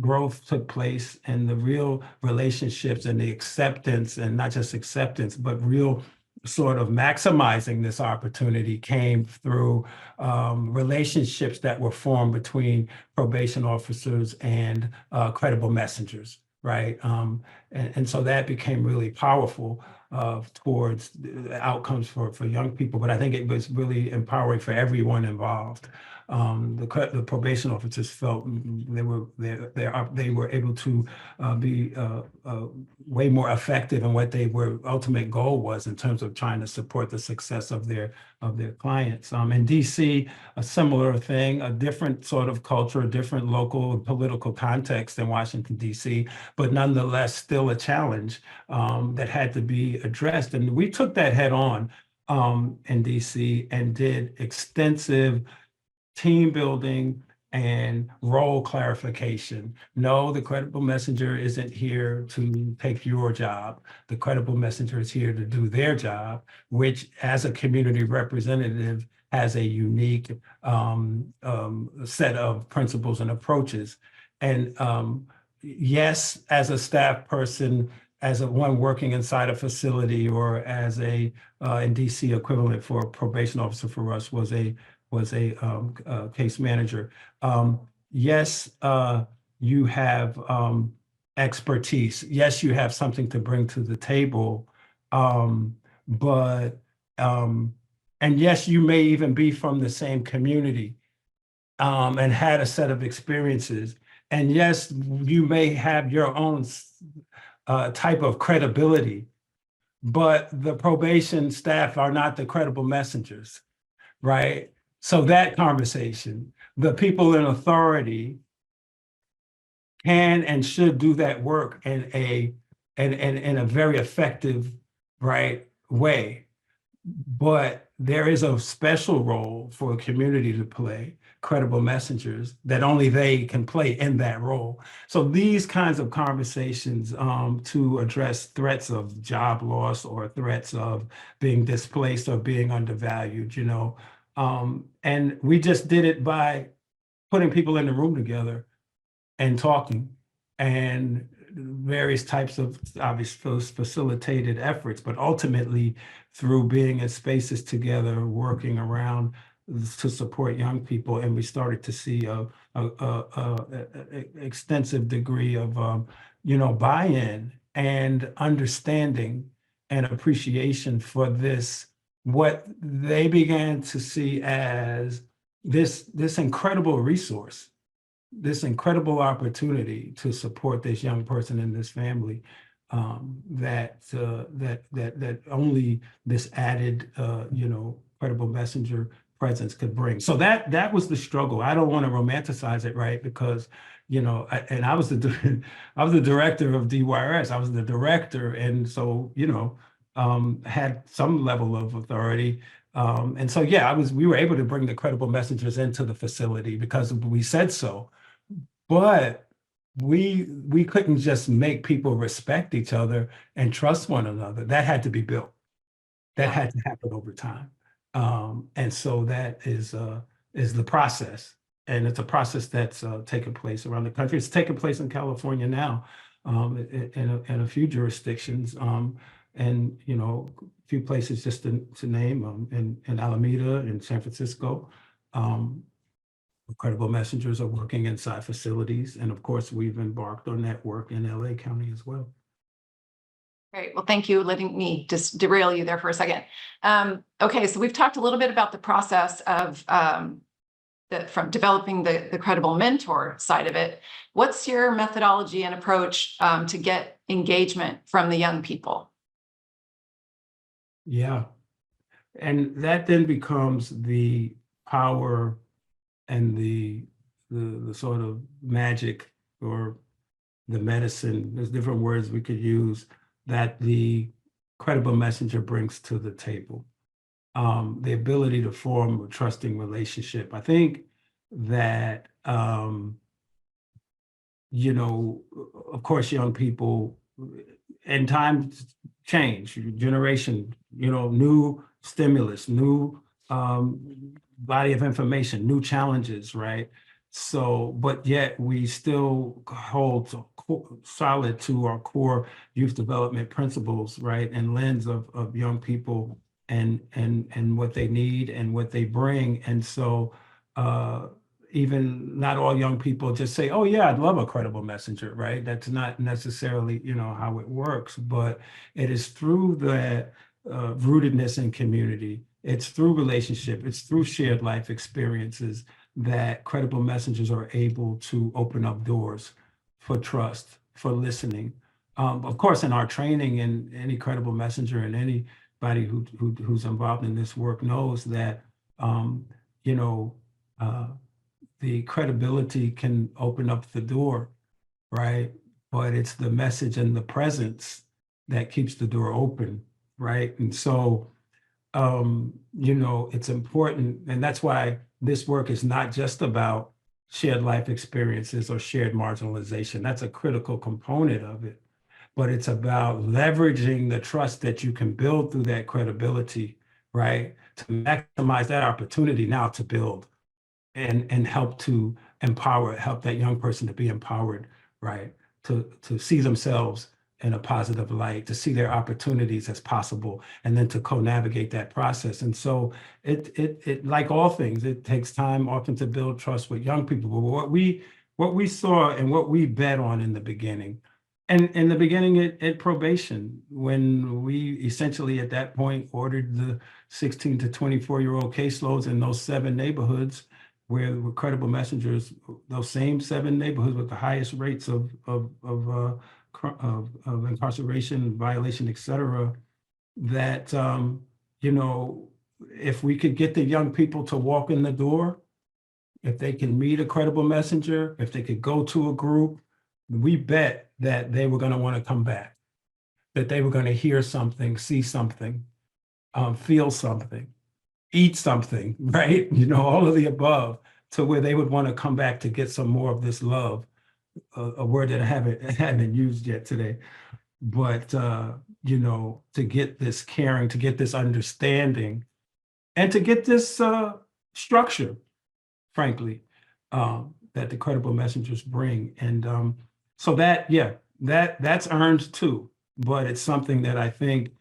growth took place, and the real relationships and the acceptance, and not just acceptance, but real sort of maximizing this opportunity came through relationships that were formed between probation officers and credible messengers, right? And so that became really powerful towards the outcomes for young people. But I think it was really empowering for everyone involved. The probation officers felt they were able to be way more effective in what their ultimate goal was in terms of trying to support the success of their clients. In DC, a similar thing, a different sort of culture, a different local political context than Washington, DC, but nonetheless still a challenge that had to be addressed. And we took that head on in DC and did extensive team building and role clarification. No, the credible messenger isn't here to take your job. The credible messenger is here to do their job, which as a community representative has a unique set of principles and approaches. And yes, as a staff person, as one working inside a facility, or as a in DC equivalent for a probation officer for us was a case manager. Yes, you have expertise. Yes, you have something to bring to the table. And yes, you may even be from the same community and had a set of experiences. And yes, you may have your own type of credibility, but the probation staff are not the credible messengers, right? So that conversation, the people in authority can and should do that work in a very effective, right, way. But there is a special role for a community to play, credible messengers, that only they can play in that role. So these kinds of conversations to address threats of job loss or threats of being displaced or being undervalued, you know, and we just did it by putting people in the room together and talking, and various types of obviously facilitated efforts, but ultimately through being in spaces together, working around to support young people. And we started to see a extensive degree of, you know, buy-in and understanding and appreciation for this, what they began to see as this incredible resource this incredible opportunity to support this young person in this family, that only this added, credible messenger presence could bring. So that was the struggle. I don't want to romanticize it, right? Because, I was the I was the director of DYRS. I was the director, and so had some level of authority. And so we were able to bring the credible messengers into the facility because we said so. But we couldn't just make people respect each other and trust one another. That had to be built. That had to happen over time. And so that is the process. And it's a process that's taken place around the country. It's taken place in California now, in a few jurisdictions, and a few places just to name, in Alameda, in San Francisco. Credible messengers are working inside facilities. And of course, we've embarked on that work in LA County as well. Great. Well, thank you for letting me just derail you there for a second. Okay, so we've talked a little bit about the process of from developing the credible mentor side of it. What's your methodology and approach to get engagement from the young people? Yeah. And that then becomes the power and the sort of magic or the medicine, there's different words we could use, that the credible messenger brings to the table. The ability to form a trusting relationship. I think that, of course, young people, and times change, generation, new stimulus, new body of information, new challenges, right? So, but yet we still hold solid to our core youth development principles, right? And lens of young people and what they need and what they bring. And so even not all young people just say, oh yeah, I'd love a credible messenger, right? That's not necessarily, how it works, but it is through the rootedness in community. It's through relationship, it's through shared life experiences that credible messengers are able to open up doors for trust, for listening. Of course, in our training, and any credible messenger and anybody who's involved in this work knows that, the credibility can open up the door, right? But it's the message and the presence that keeps the door open, right? And so, it's important, and that's why this work is not just about shared life experiences or shared marginalization. That's a critical component of it, but it's about leveraging the trust that you can build through that credibility, right? To maximize that opportunity now to build and help to help that young person to be empowered, right? To see themselves in a positive light, to see their opportunities as possible, and then to co-navigate that process. And so it like all things, it takes time often to build trust with young people. But what we saw and what we bet on in the beginning, and in the beginning at probation, when we essentially at that point ordered the 16 to 24-year-old caseloads in those 7 neighborhoods where were credible messengers, those same 7 neighborhoods with the highest rates of incarceration, violation, et cetera, that, if we could get the young people to walk in the door, if they can meet a credible messenger, if they could go to a group, we bet that they were going to want to come back, that they were going to hear something, see something, feel something, eat something, right? All of the above, to where they would want to come back to get some more of this love. A word that I haven't used yet today, but to get this caring, to get this understanding, and to get this structure, frankly, that the credible messengers bring. And so that's earned too, but it's something that I think,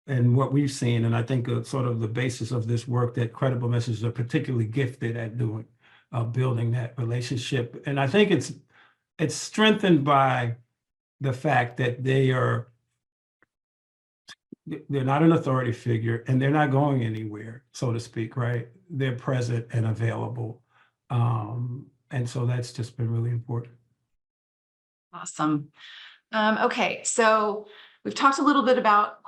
and what we've seen, and I think sort of the basis of this work, that credible messengers are particularly gifted at doing, building that relationship. And I think it's strengthened by the fact that they're not an authority figure and they're not going anywhere, so to speak, right? They're present and available. And so that's just been really important. Awesome. Okay, so we've talked a little bit about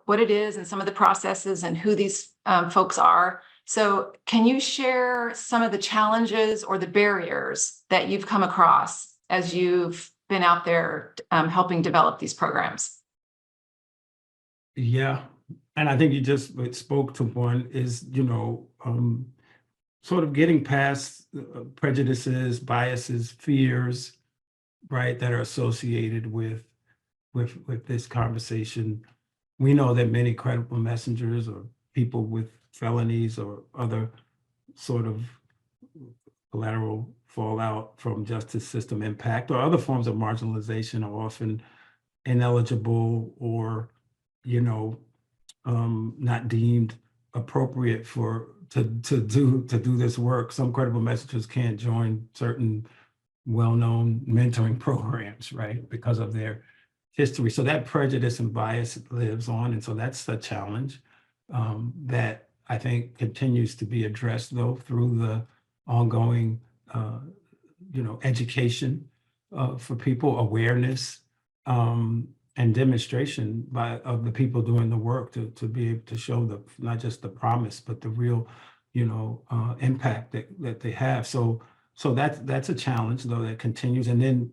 what it is and some of the processes and who these folks are. So can you share some of the challenges or the barriers that you've come across as you've been out there helping develop these programs? Yeah. And I think you just spoke to one is, sort of getting past prejudices, biases, fears, right, that are associated with this conversation. We know that many credible messengers or people with felonies or other sort of collateral fallout from justice system impact or other forms of marginalization are often ineligible or, not deemed appropriate to do this work. Some credible messengers can't join certain well-known mentoring programs, right, because of their history. So that prejudice and bias lives on, and so that's a challenge that I think continues to be addressed, though, through the ongoing, education for people, awareness, and demonstration of the people doing the work to be able to show not just the promise, but the real, impact that they have. So that's a challenge, though, that continues. And then,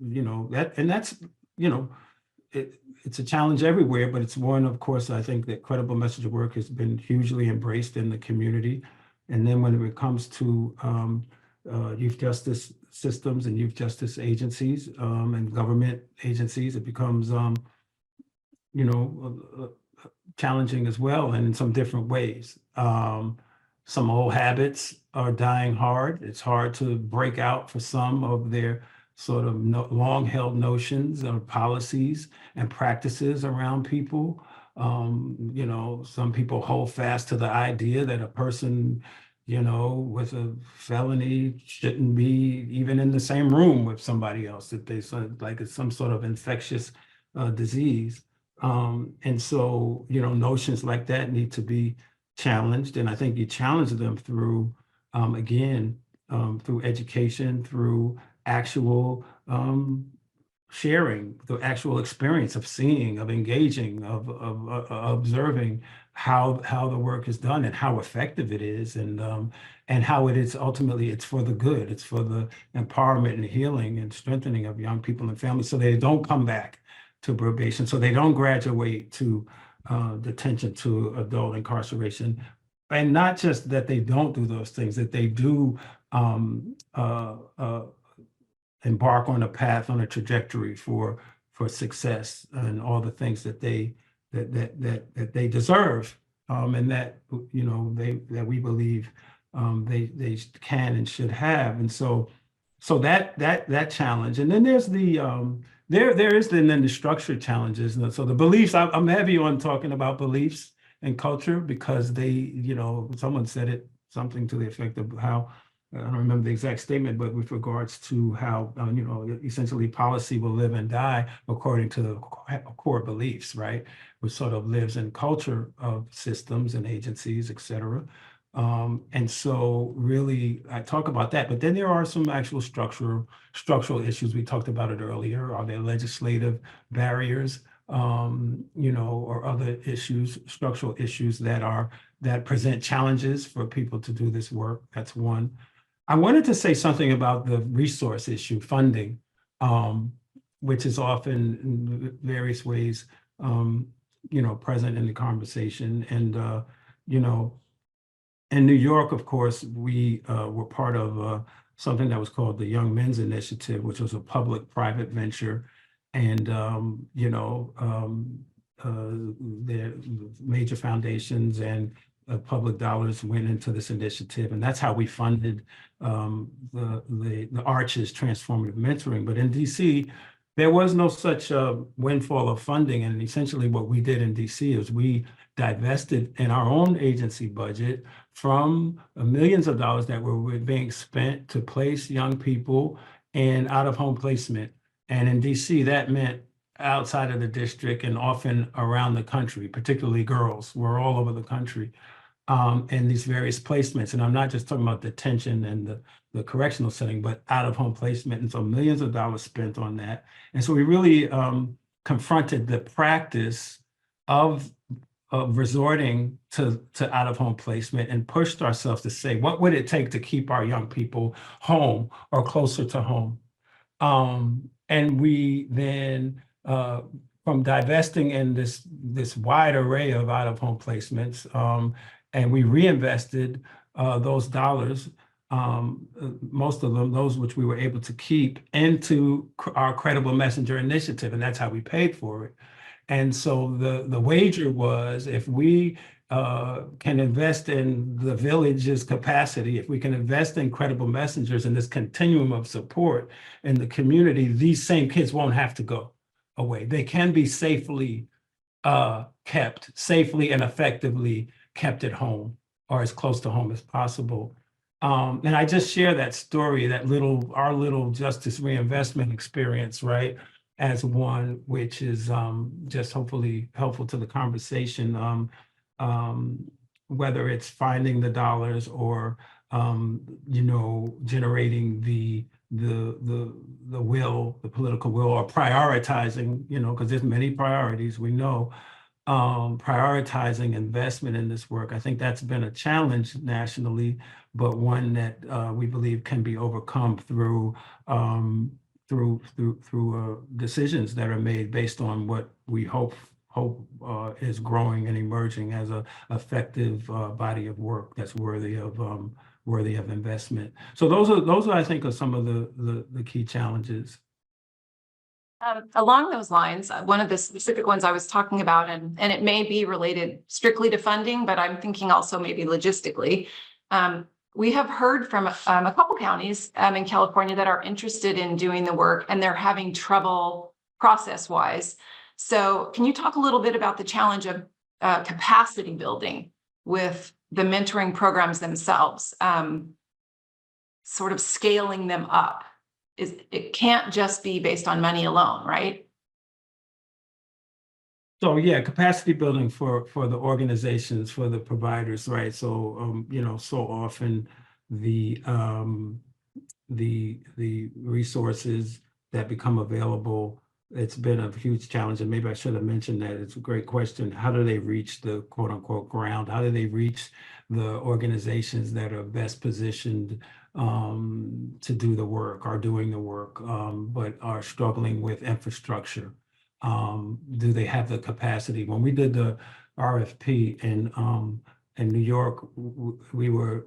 that's, it's a challenge everywhere, but it's one, of course, I think that credible messenger work has been hugely embraced in the community. And then when it comes to youth justice systems and youth justice agencies and government agencies, it becomes, challenging as well, and in some different ways. Some old habits are dying hard. It's hard to break out for some of their sort of long-held notions or policies and practices around people. Some people hold fast to the idea that a person, with a felony shouldn't be even in the same room with somebody else, that they like it's some sort of infectious disease. And so, notions like that need to be challenged. And I think you challenge them through, again, through education, through actual sharing, the actual experience of seeing, of engaging, of observing how the work is done and how effective it is, and how it is ultimately it's for the good, it's for the empowerment and healing and strengthening of young people and families, so they don't come back to probation, so they don't graduate to detention, to adult incarceration. And not just that they don't do those things, that they do embark on a path, on a trajectory for success and all the things that they deserve, and that we believe they can and should have. And so that challenge. And then there's the there is then the structured challenges. And so the beliefs, I'm heavy on talking about beliefs and culture, because they, someone said it, something to the effect of how, I don't remember the exact statement, but with regards to how, essentially policy will live and die according to the core beliefs, right? Which sort of lives in culture of systems and agencies, et cetera. And so really, I talk about that, but then there are some actual structural issues. We talked about it earlier. Are there legislative barriers, or other issues, structural issues that present challenges for people to do this work? That's one. I wanted to say something about the resource issue, funding, which is often in various ways, present in the conversation. And, in New York, of course, we were part of something that was called the Young Men's Initiative, which was a public-private venture. And, the major foundations and public dollars went into this initiative, and that's how we funded the Arches Transformative Mentoring. But in DC, there was no such windfall of funding, and essentially what we did in DC is we divested in our own agency budget from millions of dollars that were being spent to place young people in out-of-home placement. And in DC, that meant outside of the district and often around the country, particularly girls. We're all over the country. in these various placements. And I'm not just talking about detention and the correctional setting, but out-of-home placement. And so millions of dollars spent on that. And so we really confronted the practice of resorting to out-of-home placement and pushed ourselves to say, what would it take to keep our young people home or closer to home? And we then, from divesting in this wide array of out-of-home placements, and we reinvested those dollars, most of them, those which we were able to keep, into our Credible Messenger initiative, and that's how we paid for it. And so the wager was, if we can invest in the village's capacity, if we can invest in credible messengers and this continuum of support in the community, these same kids won't have to go away. They can be safely kept, safely and effectively kept at home, or as close to home as possible. And I just share that story, our little justice reinvestment experience, right, as one which is just hopefully helpful to the conversation, whether it's finding the dollars or generating the will, the political will, or prioritizing, because there's many priorities, we know, prioritizing investment in this work. I think that's been a challenge nationally, but one that we believe can be overcome through decisions that are made based on what we hope is growing and emerging as a effective body of work that's worthy of investment. So those are I think are some of the key challenges. Along those lines, one of the specific ones I was talking about, and it may be related strictly to funding, but I'm thinking also maybe logistically. We have heard from a couple counties in California that are interested in doing the work, and they're having trouble process-wise. So can you talk a little bit about the challenge of capacity building with the mentoring programs themselves, sort of scaling them up? It can't just be based on money alone, right? So yeah, capacity building for the organizations, for the providers, right? So so often the resources that become available, it's been a huge challenge. And maybe I should have mentioned that. It's a great question. How do they reach the quote unquote ground? How do they reach the organizations that are best positioned to do the work, are doing the work, but are struggling with infrastructure? Do they have the capacity? When we did the RFP in New York, we were,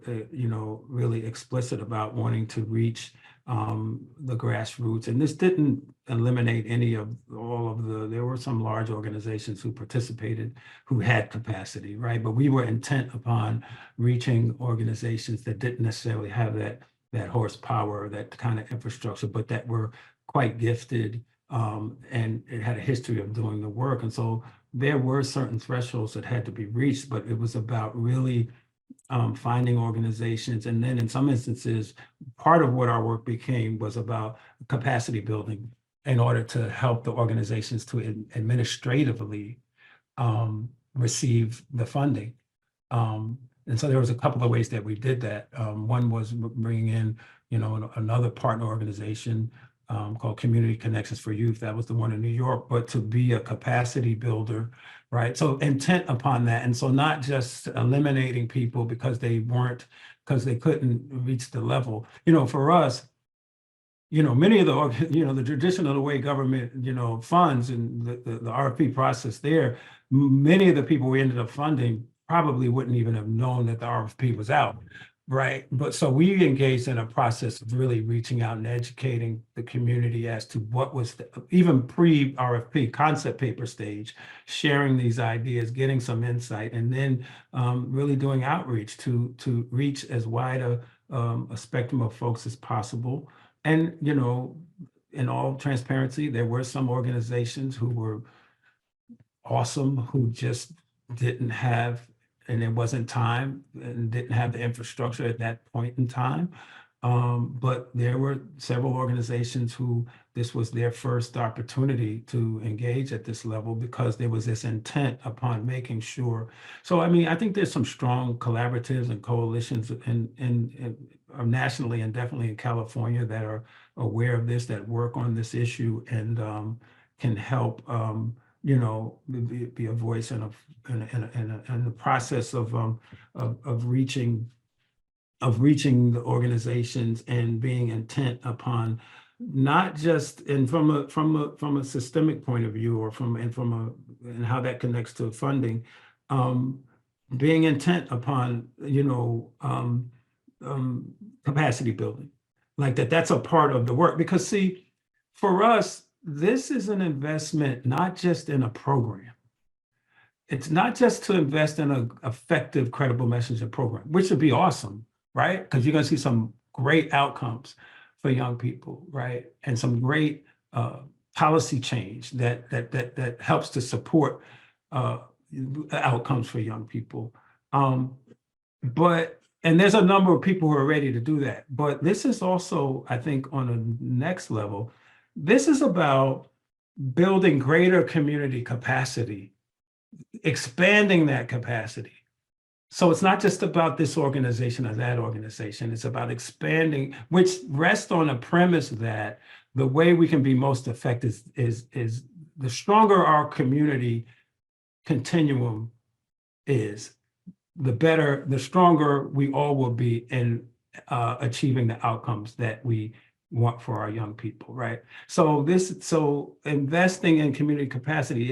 really explicit about wanting to reach the grassroots. And this didn't eliminate there were some large organizations who participated who had capacity, right? But we were intent upon reaching organizations that didn't necessarily have that horsepower, that kind of infrastructure, but that were quite gifted, and it had a history of doing the work. And so there were certain thresholds that had to be reached, but it was about really finding organizations. And then in some instances, part of what our work became was about capacity building in order to help the organizations to administratively receive the funding. And so there was a couple of ways that we did that. One was bringing in, another partner organization called Community Connections for Youth. That was the one in New York, but to be a capacity builder, right? So intent upon that. And so not just eliminating people because they couldn't reach the level. For us, many of the tradition of the way government, funds and the RFP process there, many of the people we ended up funding probably wouldn't even have known that the RFP was out. Right. But so we engaged in a process of really reaching out and educating the community as to what was even pre-RFP concept paper stage, sharing these ideas, getting some insight, and then really doing outreach to reach as wide a spectrum of folks as possible. And, in all transparency, there were some organizations who were awesome, who just didn't have, and it wasn't time, and didn't have the infrastructure at that point in time. But there were several organizations who this was their first opportunity to engage at this level because there was this intent upon making sure. So, I mean, I think there's some strong collaboratives and coalitions in nationally and definitely in California that are aware of this, that work on this issue and can help, be a voice in the process of reaching the organizations and being intent upon not just and from a systemic point of view or and how that connects to funding, being intent upon capacity building, like that's a part of the work. Because see, for us, this is an investment not just in a program. It's not just to invest in an effective, credible messenger program, which would be awesome, right? Because you're going to see some great outcomes for young people, right? And some great policy change that helps to support outcomes for young people. And there's a number of people who are ready to do that. But this is also, I think, on a next level, this is about building greater community capacity, expanding that capacity. So it's not just about this organization or that organization. It's about expanding, which rests on a premise that the way we can be most effective is the stronger our community continuum is, the stronger we all will be in achieving the outcomes that we want for our young people, right? So investing in community capacity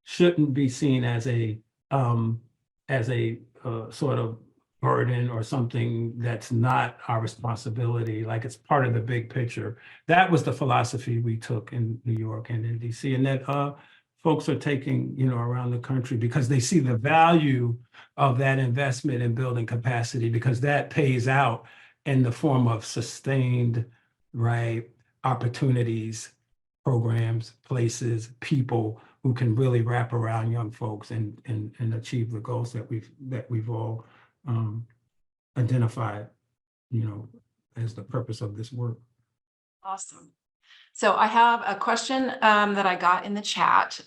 shouldn't be seen as a sort of burden or something that's not our responsibility, like it's part of the big picture. That was the philosophy we took in New York and in DC, and that folks are taking, around the country because they see the value of that investment in building capacity, because that pays out in the form of sustained, right, opportunities, programs, places, people who can really wrap around young folks and achieve the goals that we've all identified, as the purpose of this work. Awesome. So I have a question that I got in the chat.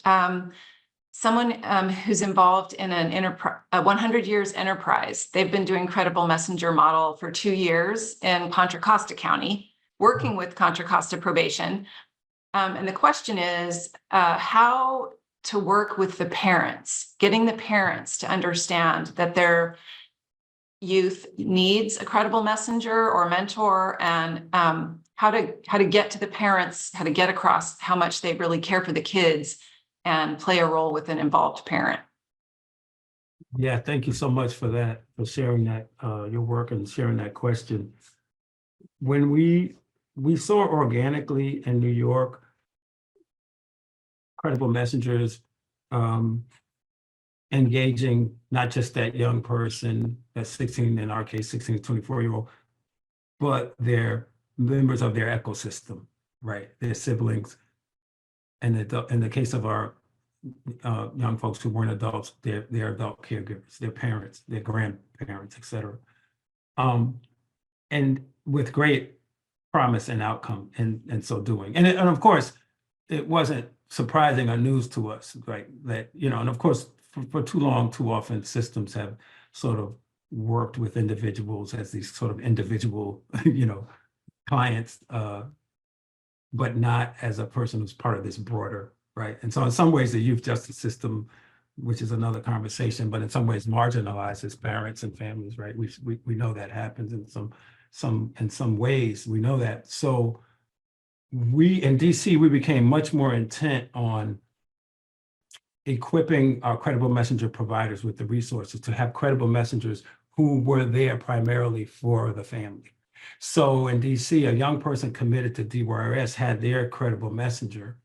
Someone who's involved in a 100 years enterprise. They've been doing credible messenger model for 2 years in Contra Costa County, working with Contra Costa probation. And the question is how to work with the parents, getting the parents to understand that their youth needs a credible messenger or mentor, and how to get to the parents, how to get across how much they really care for the kids and play a role with an involved parent. Yeah, thank you so much for that, for sharing that, your work and sharing that question. When we saw organically in New York, credible messengers engaging not just that young person, that 16, in our case, 16 to 24-year-old, but their members of their ecosystem, right? Their siblings. And in the case of our young folks who weren't adults, their adult caregivers, their parents, their grandparents, et cetera. And with great promise and outcome in so doing. And of course, it wasn't surprising or news to us, right? That, and of course, for too long, too often, systems have sort of worked with individuals as these sort of individual, clients, but not as a person who's part of this broader, right? And so in some ways, the youth justice system, which is another conversation, but in some ways marginalizes parents and families, right? We know that happens in some ways, we know that. So we in DC, we became much more intent on equipping our credible messenger providers with the resources to have credible messengers who were there primarily for the family. So in DC, a young person committed to DYRS had their credible messenger,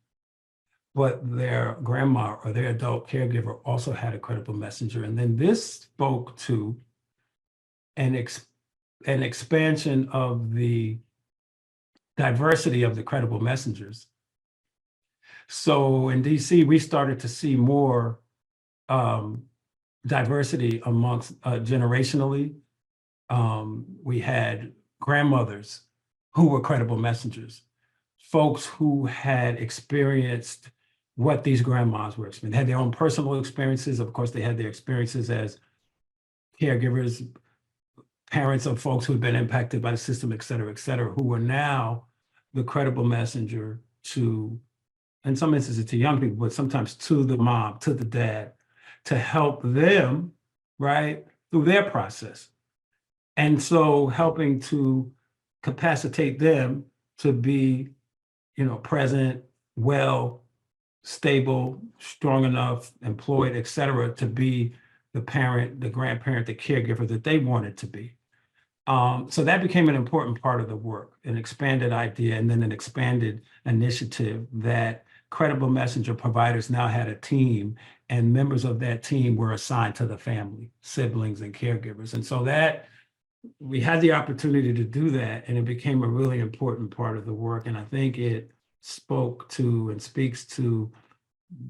but their grandma or their adult caregiver also had a credible messenger. And then this spoke to an expansion of the diversity of the credible messengers. So in DC, we started to see more diversity amongst generationally. We had grandmothers who were credible messengers, folks who had experienced what these grandmas were experiencing, had their own personal experiences. Of course, they had their experiences as caregivers, parents of folks who had been impacted by the system, et cetera, who were now the credible messenger to, in some instances, to young people, but sometimes to the mom, to the dad, to help them, right, through their process. And so helping to capacitate them to be, present, well, stable, strong enough, employed, et cetera, to be the parent, the grandparent, the caregiver that they wanted to be. So that became an important part of the work, an expanded idea, and then an expanded initiative that credible messenger providers now had a team, and members of that team were assigned to the family, siblings, and caregivers. And so that we had the opportunity to do that, and it became a really important part of the work. And I think it spoke to and speaks to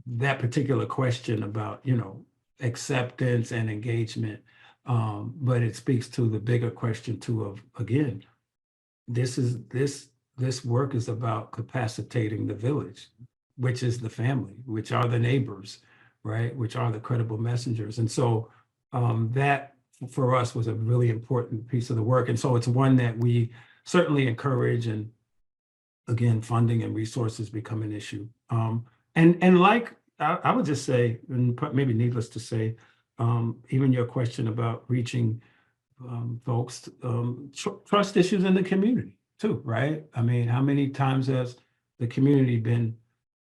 that particular question about, acceptance and engagement. But it speaks to the bigger question too of, again, this work is about capacitating the village, which is the family, which are the neighbors, right? Which are the credible messengers. And so that for us was a really important piece of the work. And so it's one that we certainly encourage, and again, funding and resources become an issue. And like I would just say, and maybe needless to say, even your question about reaching folks, trust issues in the community too, right? I mean, how many times has the community been,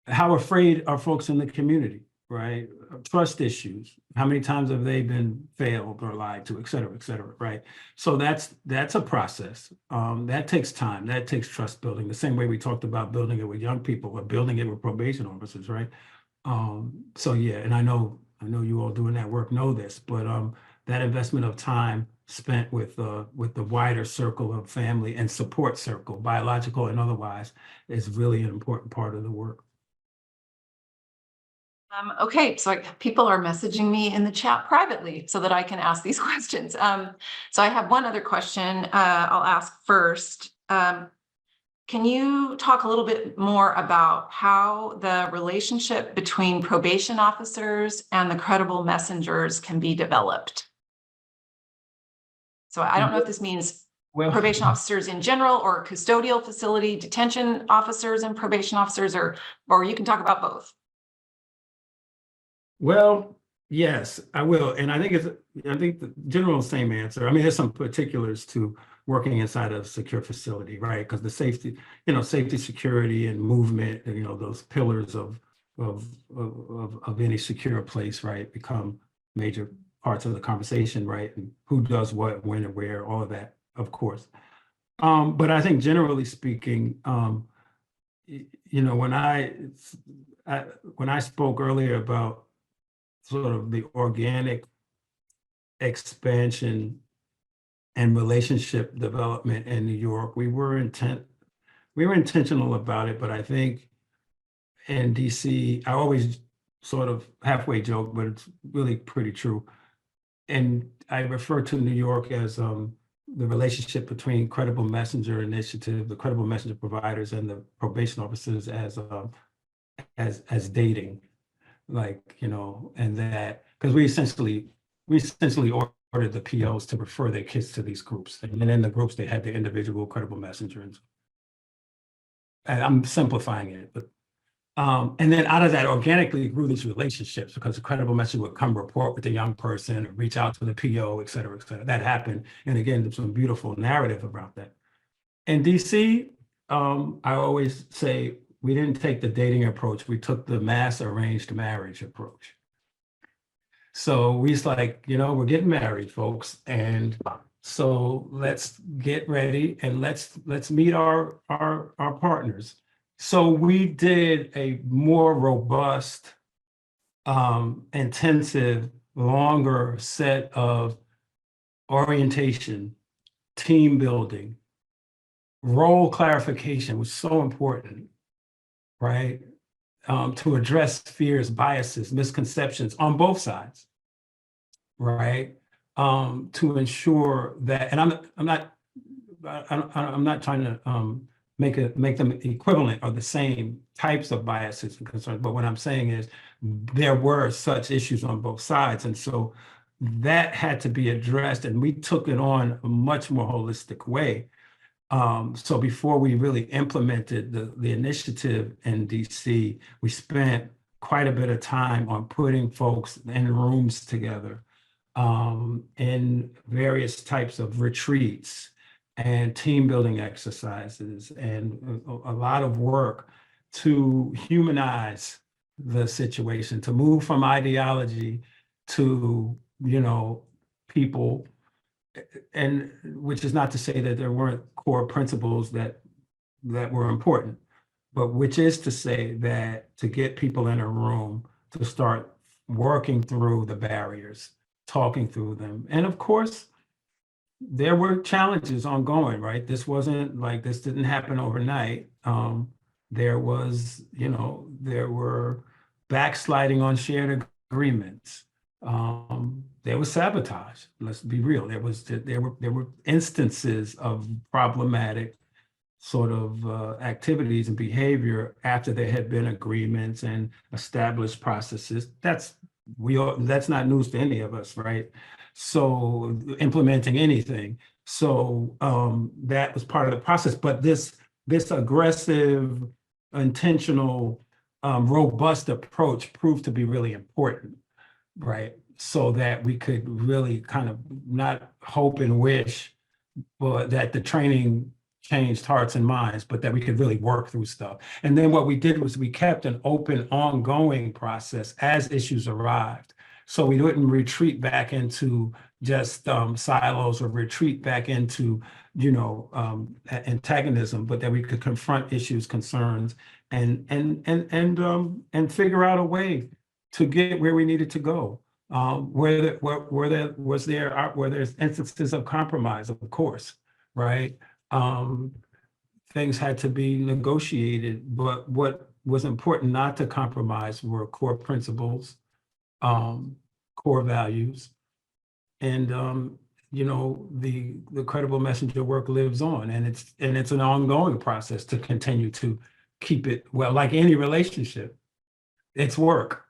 how afraid are folks in the community, right? Trust issues, how many times have they been failed or lied to, et cetera, right? So that's a process. That takes time, that takes trust building, the same way we talked about building it with young people or building it with probation officers, right? So yeah, and I know you all doing that work know this, but that investment of time spent with the wider circle of family and support circle, biological and otherwise, is really an important part of the work. Okay, so people are messaging me in the chat privately so that I can ask these questions. So I have one other question I'll ask first. Can you talk a little bit more about how the relationship between probation officers and the credible messengers can be developed? So I don't know if this means probation officers in general, or custodial facility detention officers and probation officers, or you can talk about both. Well, yes, I will. And I think the general same answer. I mean, there's some particulars to working inside a secure facility, right? Because the safety, security and movement, those pillars of any secure place, right, become major parts of the conversation, right? And who does what, when, and where, all of that, of course. But I think generally speaking, when I spoke earlier about sort of the organic expansion and relationship development in New York, we were intentional about it. But I think in DC, I always sort of halfway joke, but it's really pretty true. And I refer to New York as the relationship between credible messenger initiative, the credible messenger providers, and the probation officers as dating. And that, because we essentially ordered the POs to refer their kids to these groups, and then in the groups they had their individual credible messengers. And I'm simplifying it, but and then out of that organically grew these relationships, because the credible messenger would come report with the young person or reach out to the PO, et cetera, et cetera. That happened, and again, there's some beautiful narrative about that. In DC, I always say, we didn't take the dating approach, we took the mass arranged marriage approach. So we was like, we're getting married, folks. And so let's get ready and let's meet our partners. So we did a more robust, intensive, longer set of orientation, team building, role clarification was so important, right? To address fears, biases, misconceptions on both sides, right? To ensure that, and I'm not I'm not trying to make them equivalent or the same types of biases and concerns, but what I'm saying is there were such issues on both sides, and so that had to be addressed, and we took it on a much more holistic way. So before we really implemented the initiative in DC, we spent quite a bit of time on putting folks in rooms together in various types of retreats and team building exercises and a lot of work to humanize the situation, to move from ideology to, people. And which is not to say that there weren't core principles that were important, but which is to say that to get people in a room to start working through the barriers, talking through them. And of course, there were challenges ongoing, right? This wasn't like this didn't happen overnight. There was, there were backsliding on shared agreements. There was sabotage. Let's be real. There were instances of problematic sort of activities and behavior after there had been agreements and established processes. That's not news to any of us, right? So implementing anything. So that was part of the process. But this aggressive, intentional, robust approach proved to be really important, right? So that we could really kind of not hope and wish, but that the training changed hearts and minds, but that we could really work through stuff. And then what we did was we kept an open, ongoing process as issues arrived. So we didn't retreat back into just silos or retreat back into, antagonism, but that we could confront issues, concerns, and figure out a way to get where we needed to go. Were there instances of compromise, of course, right? Things had to be negotiated, but what was important not to compromise were core principles, core values, and the credible messenger work lives on, and it's an ongoing process to continue to keep it well, like any relationship. It's work,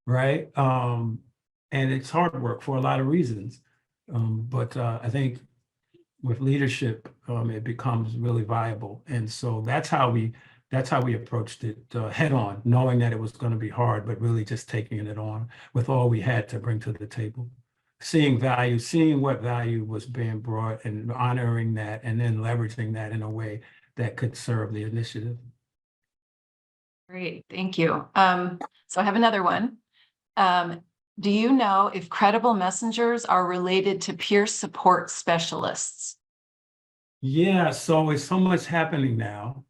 right? And it's hard work for a lot of reasons. But I think with leadership, it becomes really viable. And so that's how we approached it head on, knowing that it was going to be hard, but really just taking it on with all we had to bring to the table. Seeing value, seeing what value was being brought and honoring that, and then leveraging that in a way that could serve the initiative. Great, thank you. So I have another one. Do you know if credible messengers are related to peer support specialists? Yeah, so it's so much happening now.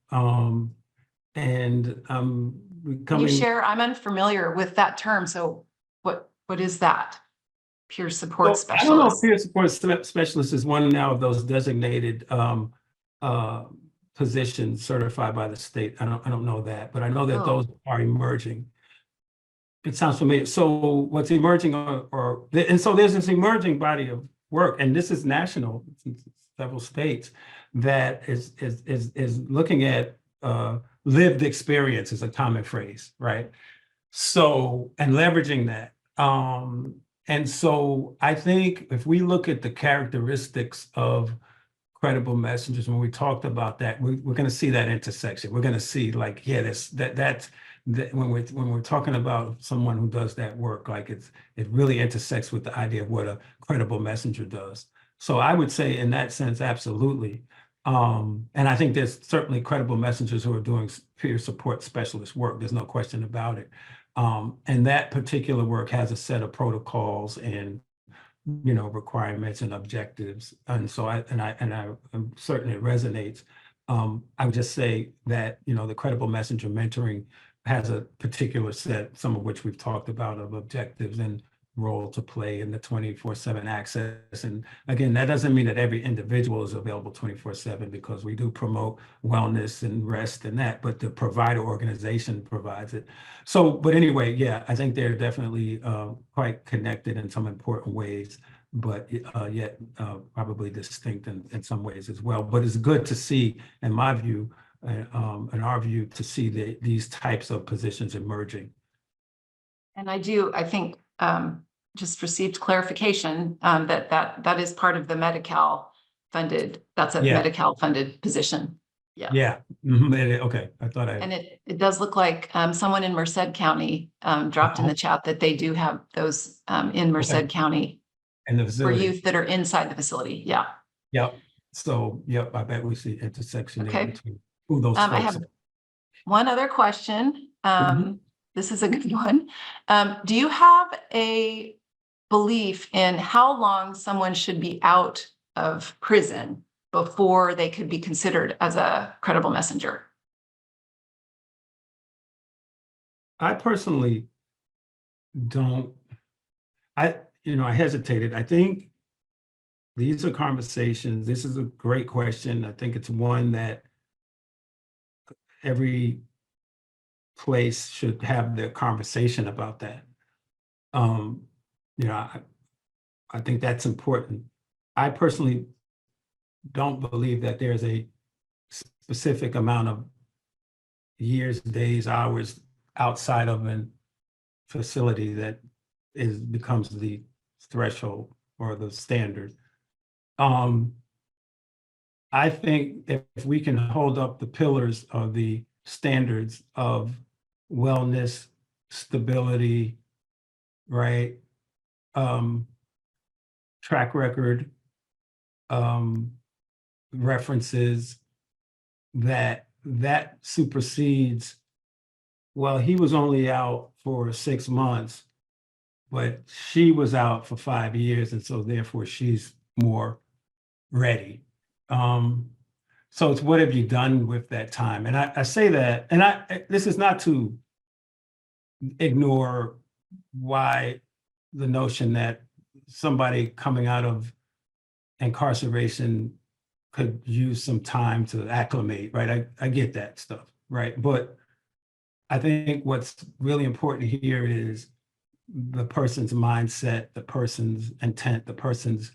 And Can you becoming, share? I'm unfamiliar with that term. So what is that? Peer support I don't know if specialist? peer support specialist is one now of those designated positions certified by the state. I don't know that, but I know that those are emerging. It sounds familiar. So what's emerging and so there's this emerging body of work, and this is national, several states, that is looking at lived experience is a common phrase, right? So, and leveraging that. And so I think if we look at the characteristics of credible messengers, when we talked about that, we're going to see that intersection. We're going to see like, yeah, that's when we're talking about someone who does that work, like it really intersects with the idea of what a credible messenger does. So I would say in that sense, absolutely. And I think there's certainly credible messengers who are doing peer support specialist work. There's no question about it. And that particular work has a set of protocols and requirements and objectives. And so I'm certain it resonates. I would just say that the credible messenger mentoring has a particular set, some of which we've talked about, of objectives and role to play in the 24/7 access. And again, that doesn't mean that every individual is available 24/7, because we do promote wellness and rest and that, but the provider organization provides it. So, but anyway, yeah, I think they're definitely quite connected in some important ways. but yet probably distinct in some ways as well. But it's good to see, in my view, in our view, to see these types of positions emerging. And I think, just received clarification that is part of the Medi-Cal funded, that's a Yeah. Medi-Cal funded position. Yeah. Yeah. Okay. I thought And it does look like someone in Merced County dropped in the chat that they do have those in Merced County and the for facility. youth that are inside the facility. Yeah. Yep. So, yep, I bet we see intersection there Okay. between who those I folks have are. one other question. Mhm. This is a good one. Do you have a belief in how long someone should be out of prison before they could be considered as a credible messenger? I personally don't, I hesitated. I think these are conversations. This is a great question. I think it's one that every place should have their conversation about that. I think that's important. I personally don't believe that there's a specific amount of years, days, hours outside of an facility that becomes the threshold or the standard. I think if we can hold up the pillars of the standards of wellness, stability, right? Track record, references, that supersedes, well, he was only out for 6 months, but she was out for 5 years, and so therefore she's more ready. So it's what have you done with that time? And I say that, and this is not to ignore why the notion that somebody coming out of incarceration could use some time to acclimate, right? I get that stuff, right? But I think what's really important here is the person's mindset, the person's intent, the person's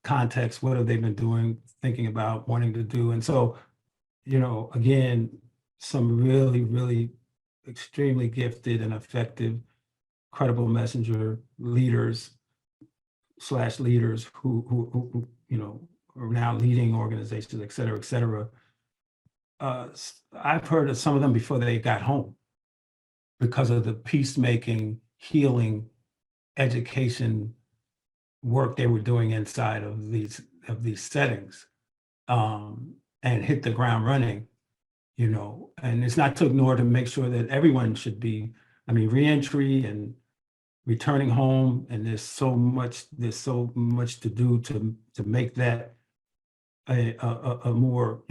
context. What have they been doing, thinking about, wanting to do? And so, again, some really, really extremely gifted and effective, credible messenger leaders who are now leading organizations, et cetera, et cetera. I've heard of some of them before they got home because of the peacemaking, healing, education work they were doing inside of these settings, and hit the ground running, and it's not to ignore to make sure that everyone should be, reentry and returning home, and there's so much to do to make that a more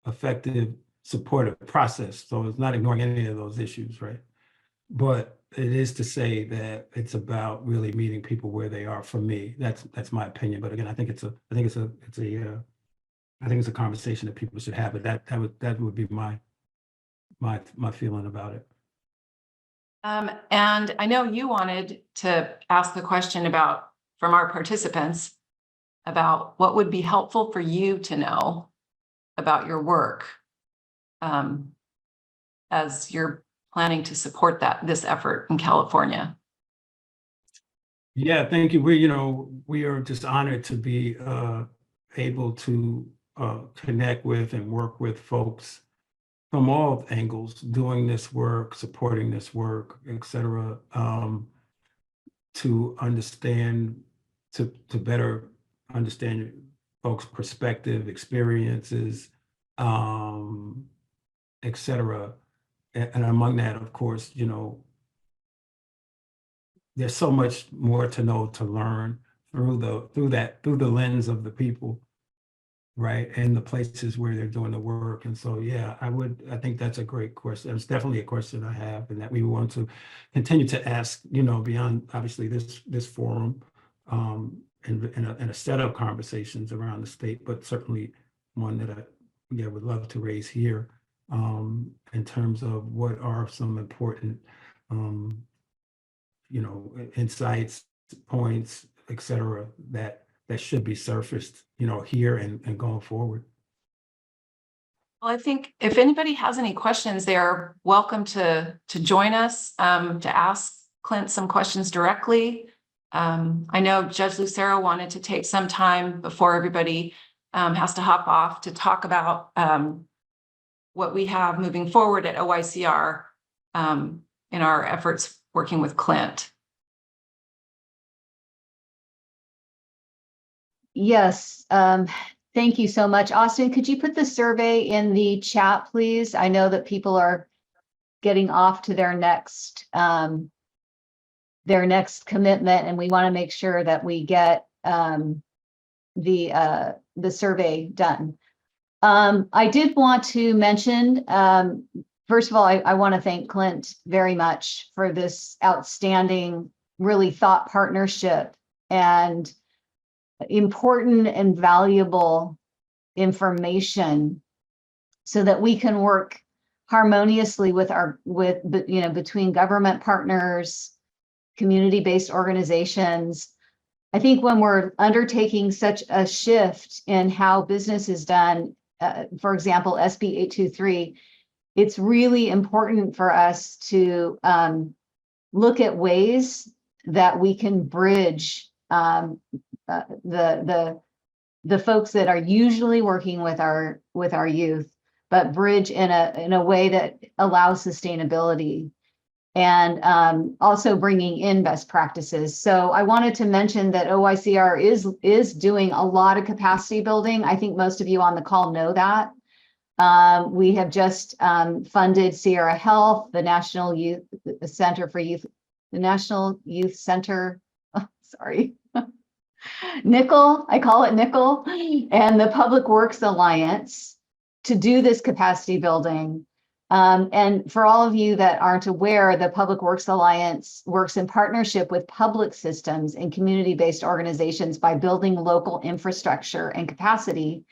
effective supportive process. So it's not ignoring any of those issues, right? But it is to say that it's about really meeting people where they are. For me, that's my opinion. But again, I think it's a conversation that people should have. But that would be my feeling about it. And I know you wanted to ask the question from our participants about what would be helpful for you to know about your work as you're planning to support this effort in California. Yeah, thank you. We are just honored to be able to connect with and work with folks from all angles, doing this work, supporting this work, et cetera, to better understand folks' perspective, experiences, et cetera. And among that, of course, there's so much more to know, to learn through the lens of the people, right, and the places where they're doing the work. And so, yeah, I think that's a great question. It's definitely a question I have, and that we want to continue to ask, beyond obviously this forum, and a set of conversations around the state, but certainly one that I would love to raise here, in terms of what are some important, insights, points, et cetera, that should be surfaced, here and going forward. Well, I think if anybody has any questions, they're welcome to join us, to ask Clint some questions directly. I know Judge Lucero wanted to take some time before everybody has to hop off to talk about what we have moving forward at OYCR in our efforts working with Clint. Yes, thank you so much. Austin, could you put the survey in the chat, please? I know that people are getting off to their next commitment, and we want to make sure that we get the survey done. I did want to mention, first of all, I want to thank Clint very much for this outstanding, really thought partnership and important and valuable information so that we can work harmoniously between government partners, community-based organizations. I think when we're undertaking such a shift in how business is done, for example, SB 823, it's really important for us to look at ways that we can bridge the folks that are usually working with our youth, but bridge in a way that allows sustainability and also bringing in best practices. So I wanted to mention that OYCR is doing a lot of capacity building. I think most of you on the call know that. We have just funded Sierra Health, the National Youth Center for Youth, the National Youth Center, sorry, Nickel, I call it Nickel, and the Public Works Alliance to do this capacity building. And for all of you that aren't aware, the Public Works Alliance works in partnership with public systems and community-based organizations by building local infrastructure and capacity,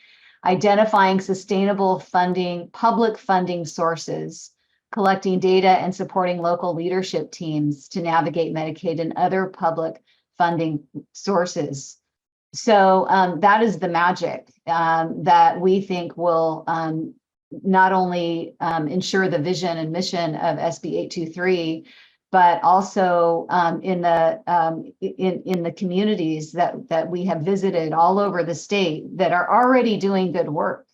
identifying sustainable funding, public funding sources, collecting data, and supporting local leadership teams to navigate Medicaid and other public funding sources. So that is the magic that we think will not only ensure the vision and mission of SB 823, but also in the communities that we have visited all over the state that are already doing good work.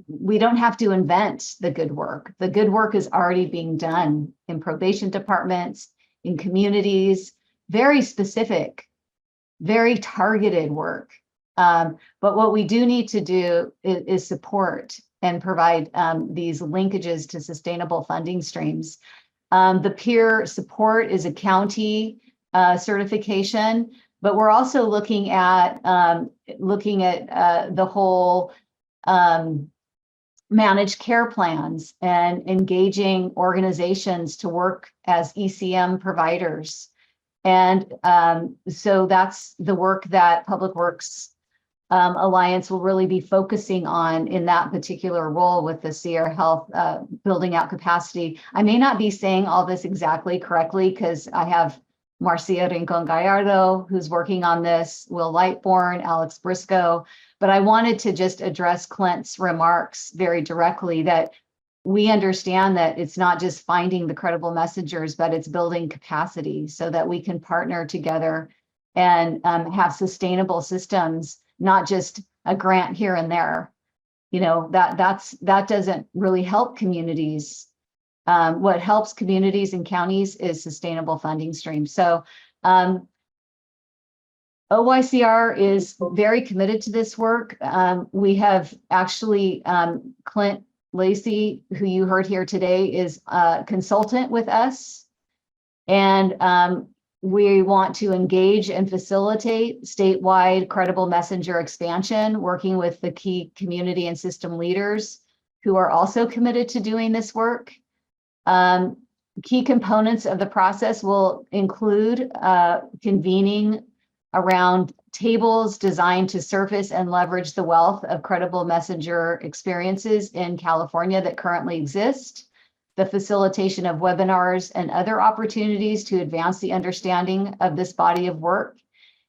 We don't have to invent the good work. The good work is already being done in probation departments, in communities, very specific, very targeted work. But what we do need to do is support and provide these linkages to sustainable funding streams. The peer support is a county certification, but we're also looking at the whole managed care plans and engaging organizations to work as ECM providers. And so that's the work that Public Works Alliance will really be focusing on in that particular role with the Sierra Health building out capacity. I may not be saying all this exactly correctly because I have Marcia Rincon Gallardo, who's working on this, Will Lightbourne, Alex Briscoe, but I wanted to just address Clint's remarks very directly that we understand that it's not just finding the credible messengers, but it's building capacity so that we can partner together and have sustainable systems, not just a grant here and there. You know, that doesn't really help communities. What helps communities and counties is sustainable funding streams. So OYCR is very committed to this work. We have actually, Clint Lacey, who you heard here today, is a consultant with us. And we want to engage and facilitate statewide credible messenger expansion, working with the key community and system leaders who are also committed to doing this work. Key components of the process will include convening around tables designed to surface and leverage the wealth of credible messenger experiences in California that currently exist. the facilitation of webinars and other opportunities to advance the understanding of this body of work,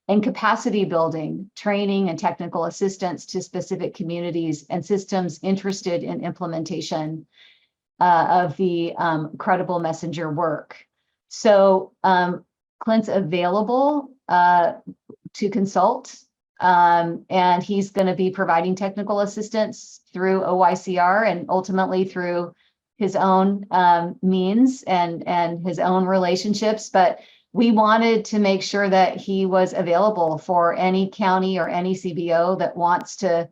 and capacity building, training, and technical assistance to specific communities and systems interested in implementation of the credible messenger work. So Clint's available to consult, and he's going to be providing technical assistance through OYCR and ultimately through his own means and his own relationships. But we wanted to make sure that he was available for any county or any CBO that wants to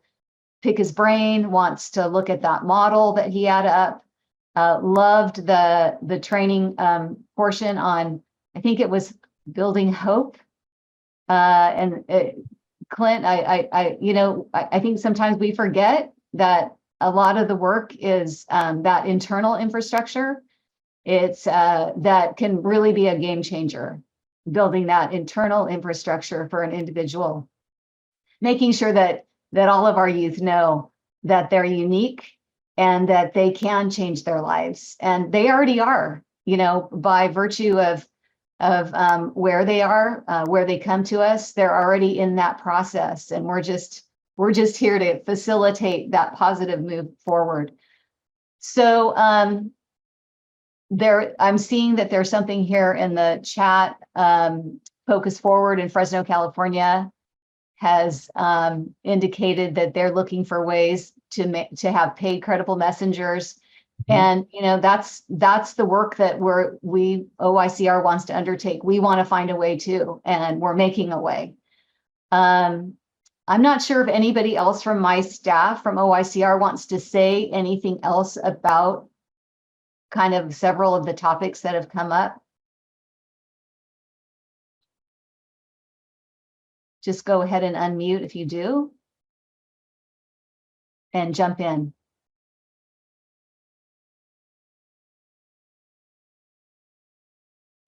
pick his brain, wants to look at that model that he had up. Loved the training portion on, I think it was building hope. Clint, I think sometimes we forget that a lot of the work is that internal infrastructure. It's that can really be a game changer, building that internal infrastructure for an individual, making sure that all of our youth know that they're unique and that they can change their lives. And they already are, by virtue of where they are, where they come to us, they're already in that process. And we're just here to facilitate that positive move forward. So I'm seeing that there's something here in the chat. Focus Forward in Fresno, California has indicated that they're looking for ways to have paid credible messengers. And that's the work that OYCR wants to undertake. We want to find a way too, and we're making a way. I'm not sure if anybody else from my staff from OYCR wants to say anything else about kind of several of the topics that have come up. Just go ahead and unmute if you do, and jump in.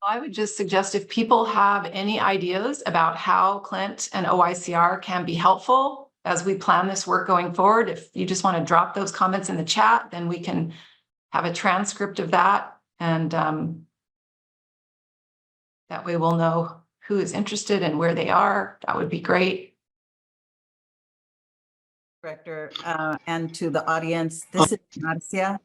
I would just suggest if people have any ideas about how Clint and OYCR can be helpful as we plan this work going forward, if you just want to drop those comments in the chat, then we can have a transcript of that. And that way we'll know who is interested and where they are. That would be great. Director, and to the audience, this is Marcia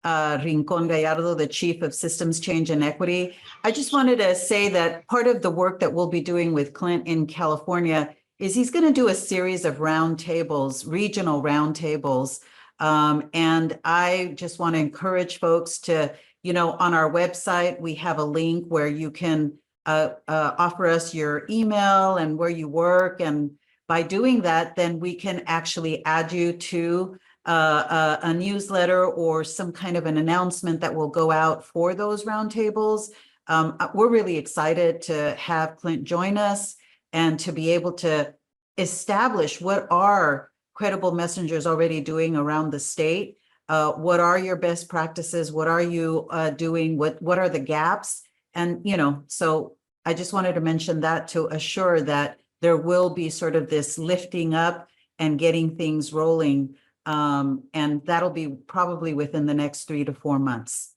Rincon Gallardo, the Chief of Systems Change and Equity. I just wanted to say that part of the work that we'll be doing with Clint in California is he's going to do a series of roundtables, regional roundtables. And I just want to encourage folks to, on our website, we have a link where you can offer us your email and where you work. And by doing that, then we can actually add you to a newsletter or some kind of an announcement that will go out for those roundtables. We're really excited to have Clint join us and to be able to establish what are credible messengers already doing around the state. What are your best practices? What are you doing? What are the gaps? And, so I just wanted to mention that to assure that there will be sort of this lifting up and getting things rolling. And that'll be probably within the next 3 to 4 months.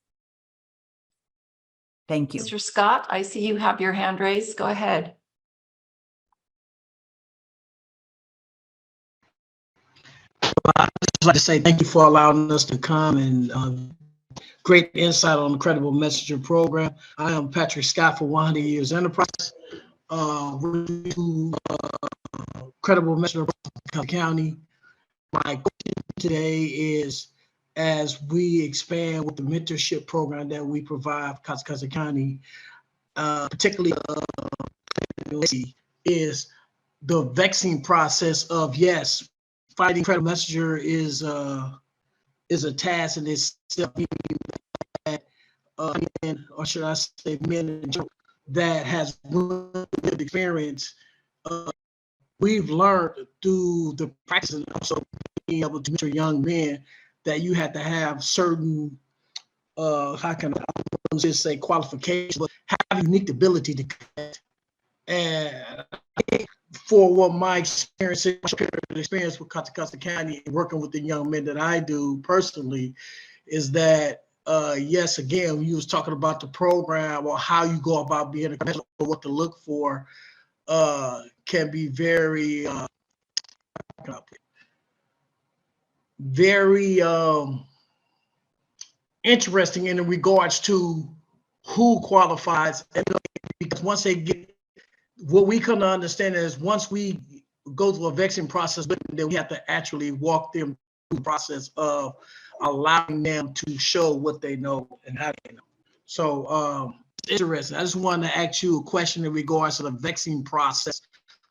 Thank you. Mr. Scott, I see you have your hand raised. Go ahead. I'd just like to say thank you for allowing us to come and great insight on the Credible Messenger program. I am Patrick Scott for 100 Years Enterprise. Credible Messenger County. My question today is, as we expand with the mentorship program that we provide for Casa County, particularly Lacey, is the vexing process of, yes, fighting credible messenger is a task in itself, or should I say men in general, that has lived experience. We've learned through the practice and also being able to mentor young men that you have to have certain, how can I just say qualifications, but have a unique ability to connect. And I think for what my experience with Casa County and working with the young men that I do personally, is that yes, again, you was talking about the program or how you go about being a professional, or what to look for, can be very, very interesting in regards to who qualifies. Because once they get, what we come to understand is once we go through a vetting process, then we have to actually walk them through the process of allowing them to show what they know and how they know. So it's interesting. I just wanted to ask you a question in regards to the vetting process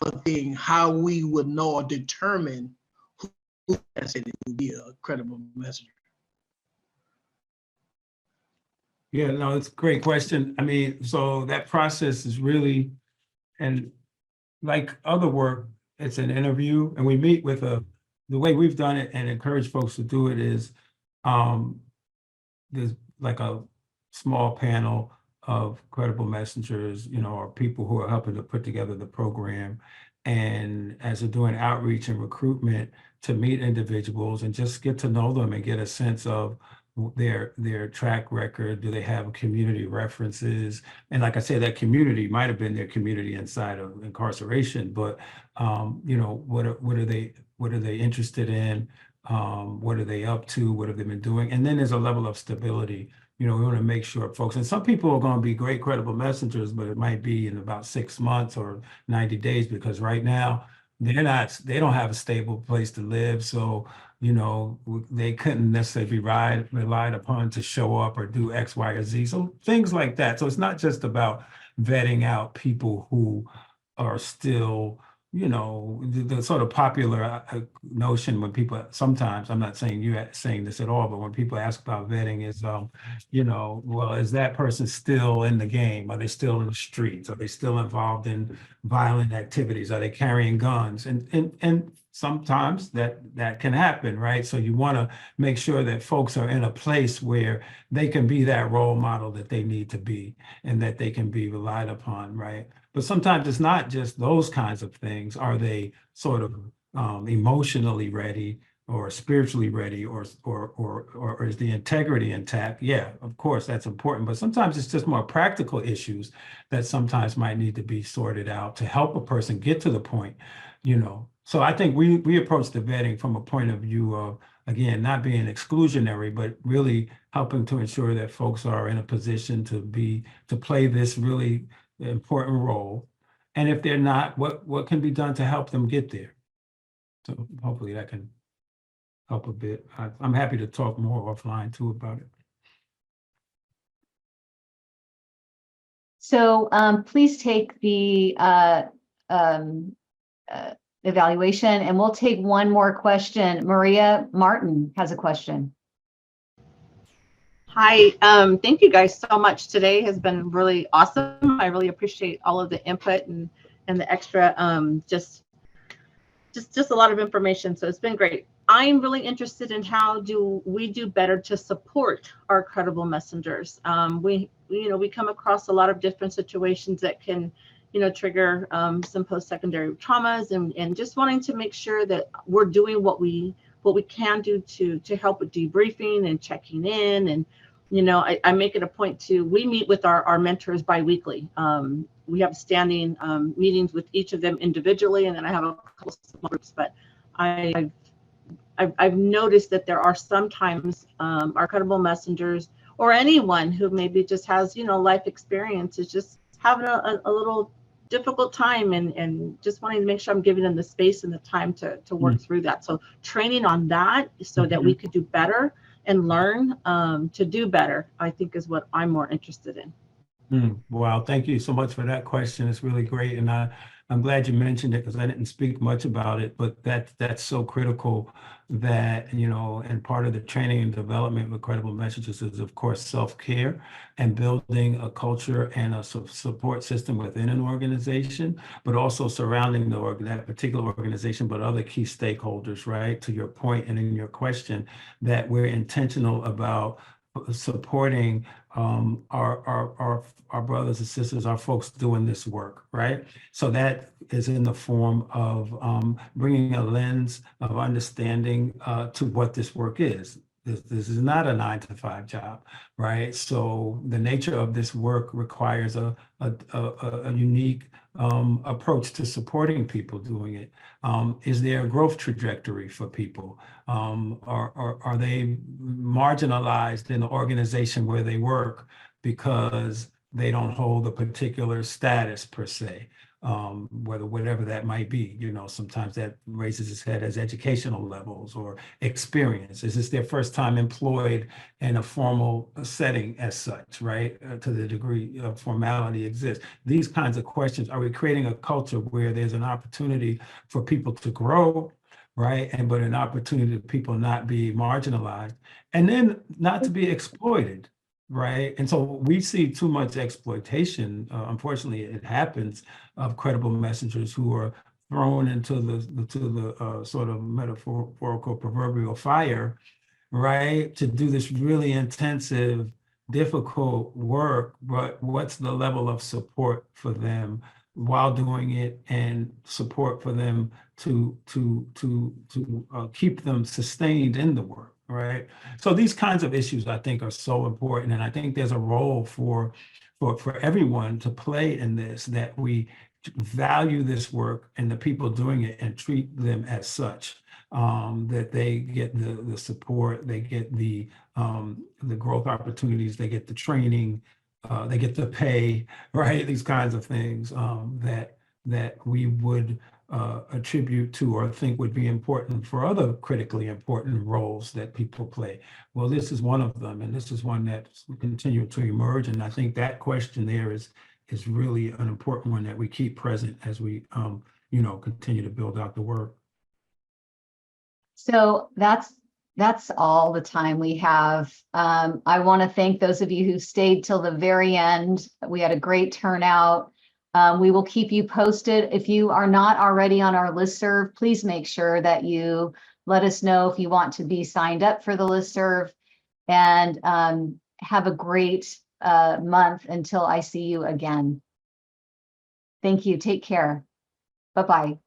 of being how we would know or determine who has it to be a credible messenger. Yeah, no, it's a great question. I mean, so that process is really, and like other work, it's an interview, and we meet with the way we've done it and encourage folks to do it is, there's like a small panel of credible messengers, or people who are helping to put together the program. And as they're doing outreach and recruitment to meet individuals and just get to know them and get a sense of their track record. Do they have community references? And like I said, that community might have been their community inside of incarceration, but what are they interested in? What are they up to? What have they been doing? And then there's a level of stability. We want to make sure folks, and some people are going to be great credible messengers, but it might be in about 6 months or 90 days, because right now they don't have a stable place to live. So, they couldn't necessarily be relied upon to show up or do X, Y, or Z. So things like that. So it's not just about vetting out people who are still, the sort of popular notion when people sometimes, I'm not saying you saying this at all, but when people ask about vetting is, well, is that person still in the game? Are they still in the streets? Are they still involved in violent activities? Are they carrying guns? And sometimes that can happen, right? So you want to make sure that folks are in a place where they can be that role model that they need to be and that they can be relied upon, right? But sometimes it's not just those kinds of things. Are they sort of emotionally ready or spiritually ready, or is the integrity intact? Yeah, of course, that's important. But sometimes it's just more practical issues that sometimes might need to be sorted out to help a person get to the point, So I think we approach the vetting from a point of view of, again, not being exclusionary, but really helping to ensure that folks are in a position to play this really important role. And if they're not, what can be done to help them get there? So hopefully that can help a bit. I'm happy to talk more offline too about it. So please take the evaluation, and we'll take one more question. Maria Martin has a question. Hi, thank you guys so much. Today has been really awesome. I really appreciate all of the input and the extra, just a lot of information. So it's been great. I'm really interested in how do we do better to support our credible messengers. We come across a lot of different situations that can, trigger some post-secondary traumas, and just wanting to make sure that we're doing what we can do to help with debriefing and checking in. And I make it a point to, we meet with our mentors bi-weekly. We have standing meetings with each of them individually, and then I have a couple small groups. But I've noticed that there are sometimes our credible messengers, or anyone who maybe just has life experience, is just having a little difficult time, and just wanting to make sure I'm giving them the space and the time to work through that. So training on that so that we could do better and learn to do better, I think, is what I'm more interested in. Wow, thank you so much for that question. It's really great. And I'm glad you mentioned it, because I didn't speak much about it, but that's so critical that, and part of the training and development with credible messages is, of course, self-care and building a culture and a support system within an organization, but also surrounding that particular organization, but other key stakeholders, right? To your point, and in your question, that we're intentional about supporting our brothers and sisters, our folks doing this work, right? So that is in the form of bringing a lens of understanding to what this work is. This is not a 9-to-5 job, right? So the nature of this work requires a unique approach to supporting people doing it. Is there a growth trajectory for people? Are they marginalized in the organization where they work because they don't hold a particular status per se? Whatever that might be, sometimes that raises its head as educational levels or experience. Is this their first time employed in a formal setting as such, right? To the degree of formality exists. These kinds of questions, are we creating a culture where there's an opportunity for people to grow, right? But an opportunity for people not be marginalized and then not to be exploited. Right. And so we see too much exploitation. Unfortunately, it happens of credible messengers who are thrown into the sort of metaphorical proverbial fire, right? To do this really intensive, difficult work, but what's the level of support for them while doing it and support for them to keep them sustained in the work, right? So these kinds of issues I think are so important, and I think there's a role for everyone to play in this, that we value this work and the people doing it and treat them as such. That they get the support, they get the growth opportunities, they get the training, they get the pay, right? These kinds of things that we would attribute to or think would be important for other critically important roles that people play. Well, this is one of them, and this is one that's continuing to emerge. And I think that question there is really an important one that we keep present as we continue to build out the work. So that's all the time we have. I want to thank those of you who stayed till the very end. We had a great turnout. We will keep you posted. If you are not already on our listserv, please make sure that you let us know if you want to be signed up for the listserv. And have a great month until I see you again. Thank you. Take care. Bye-bye.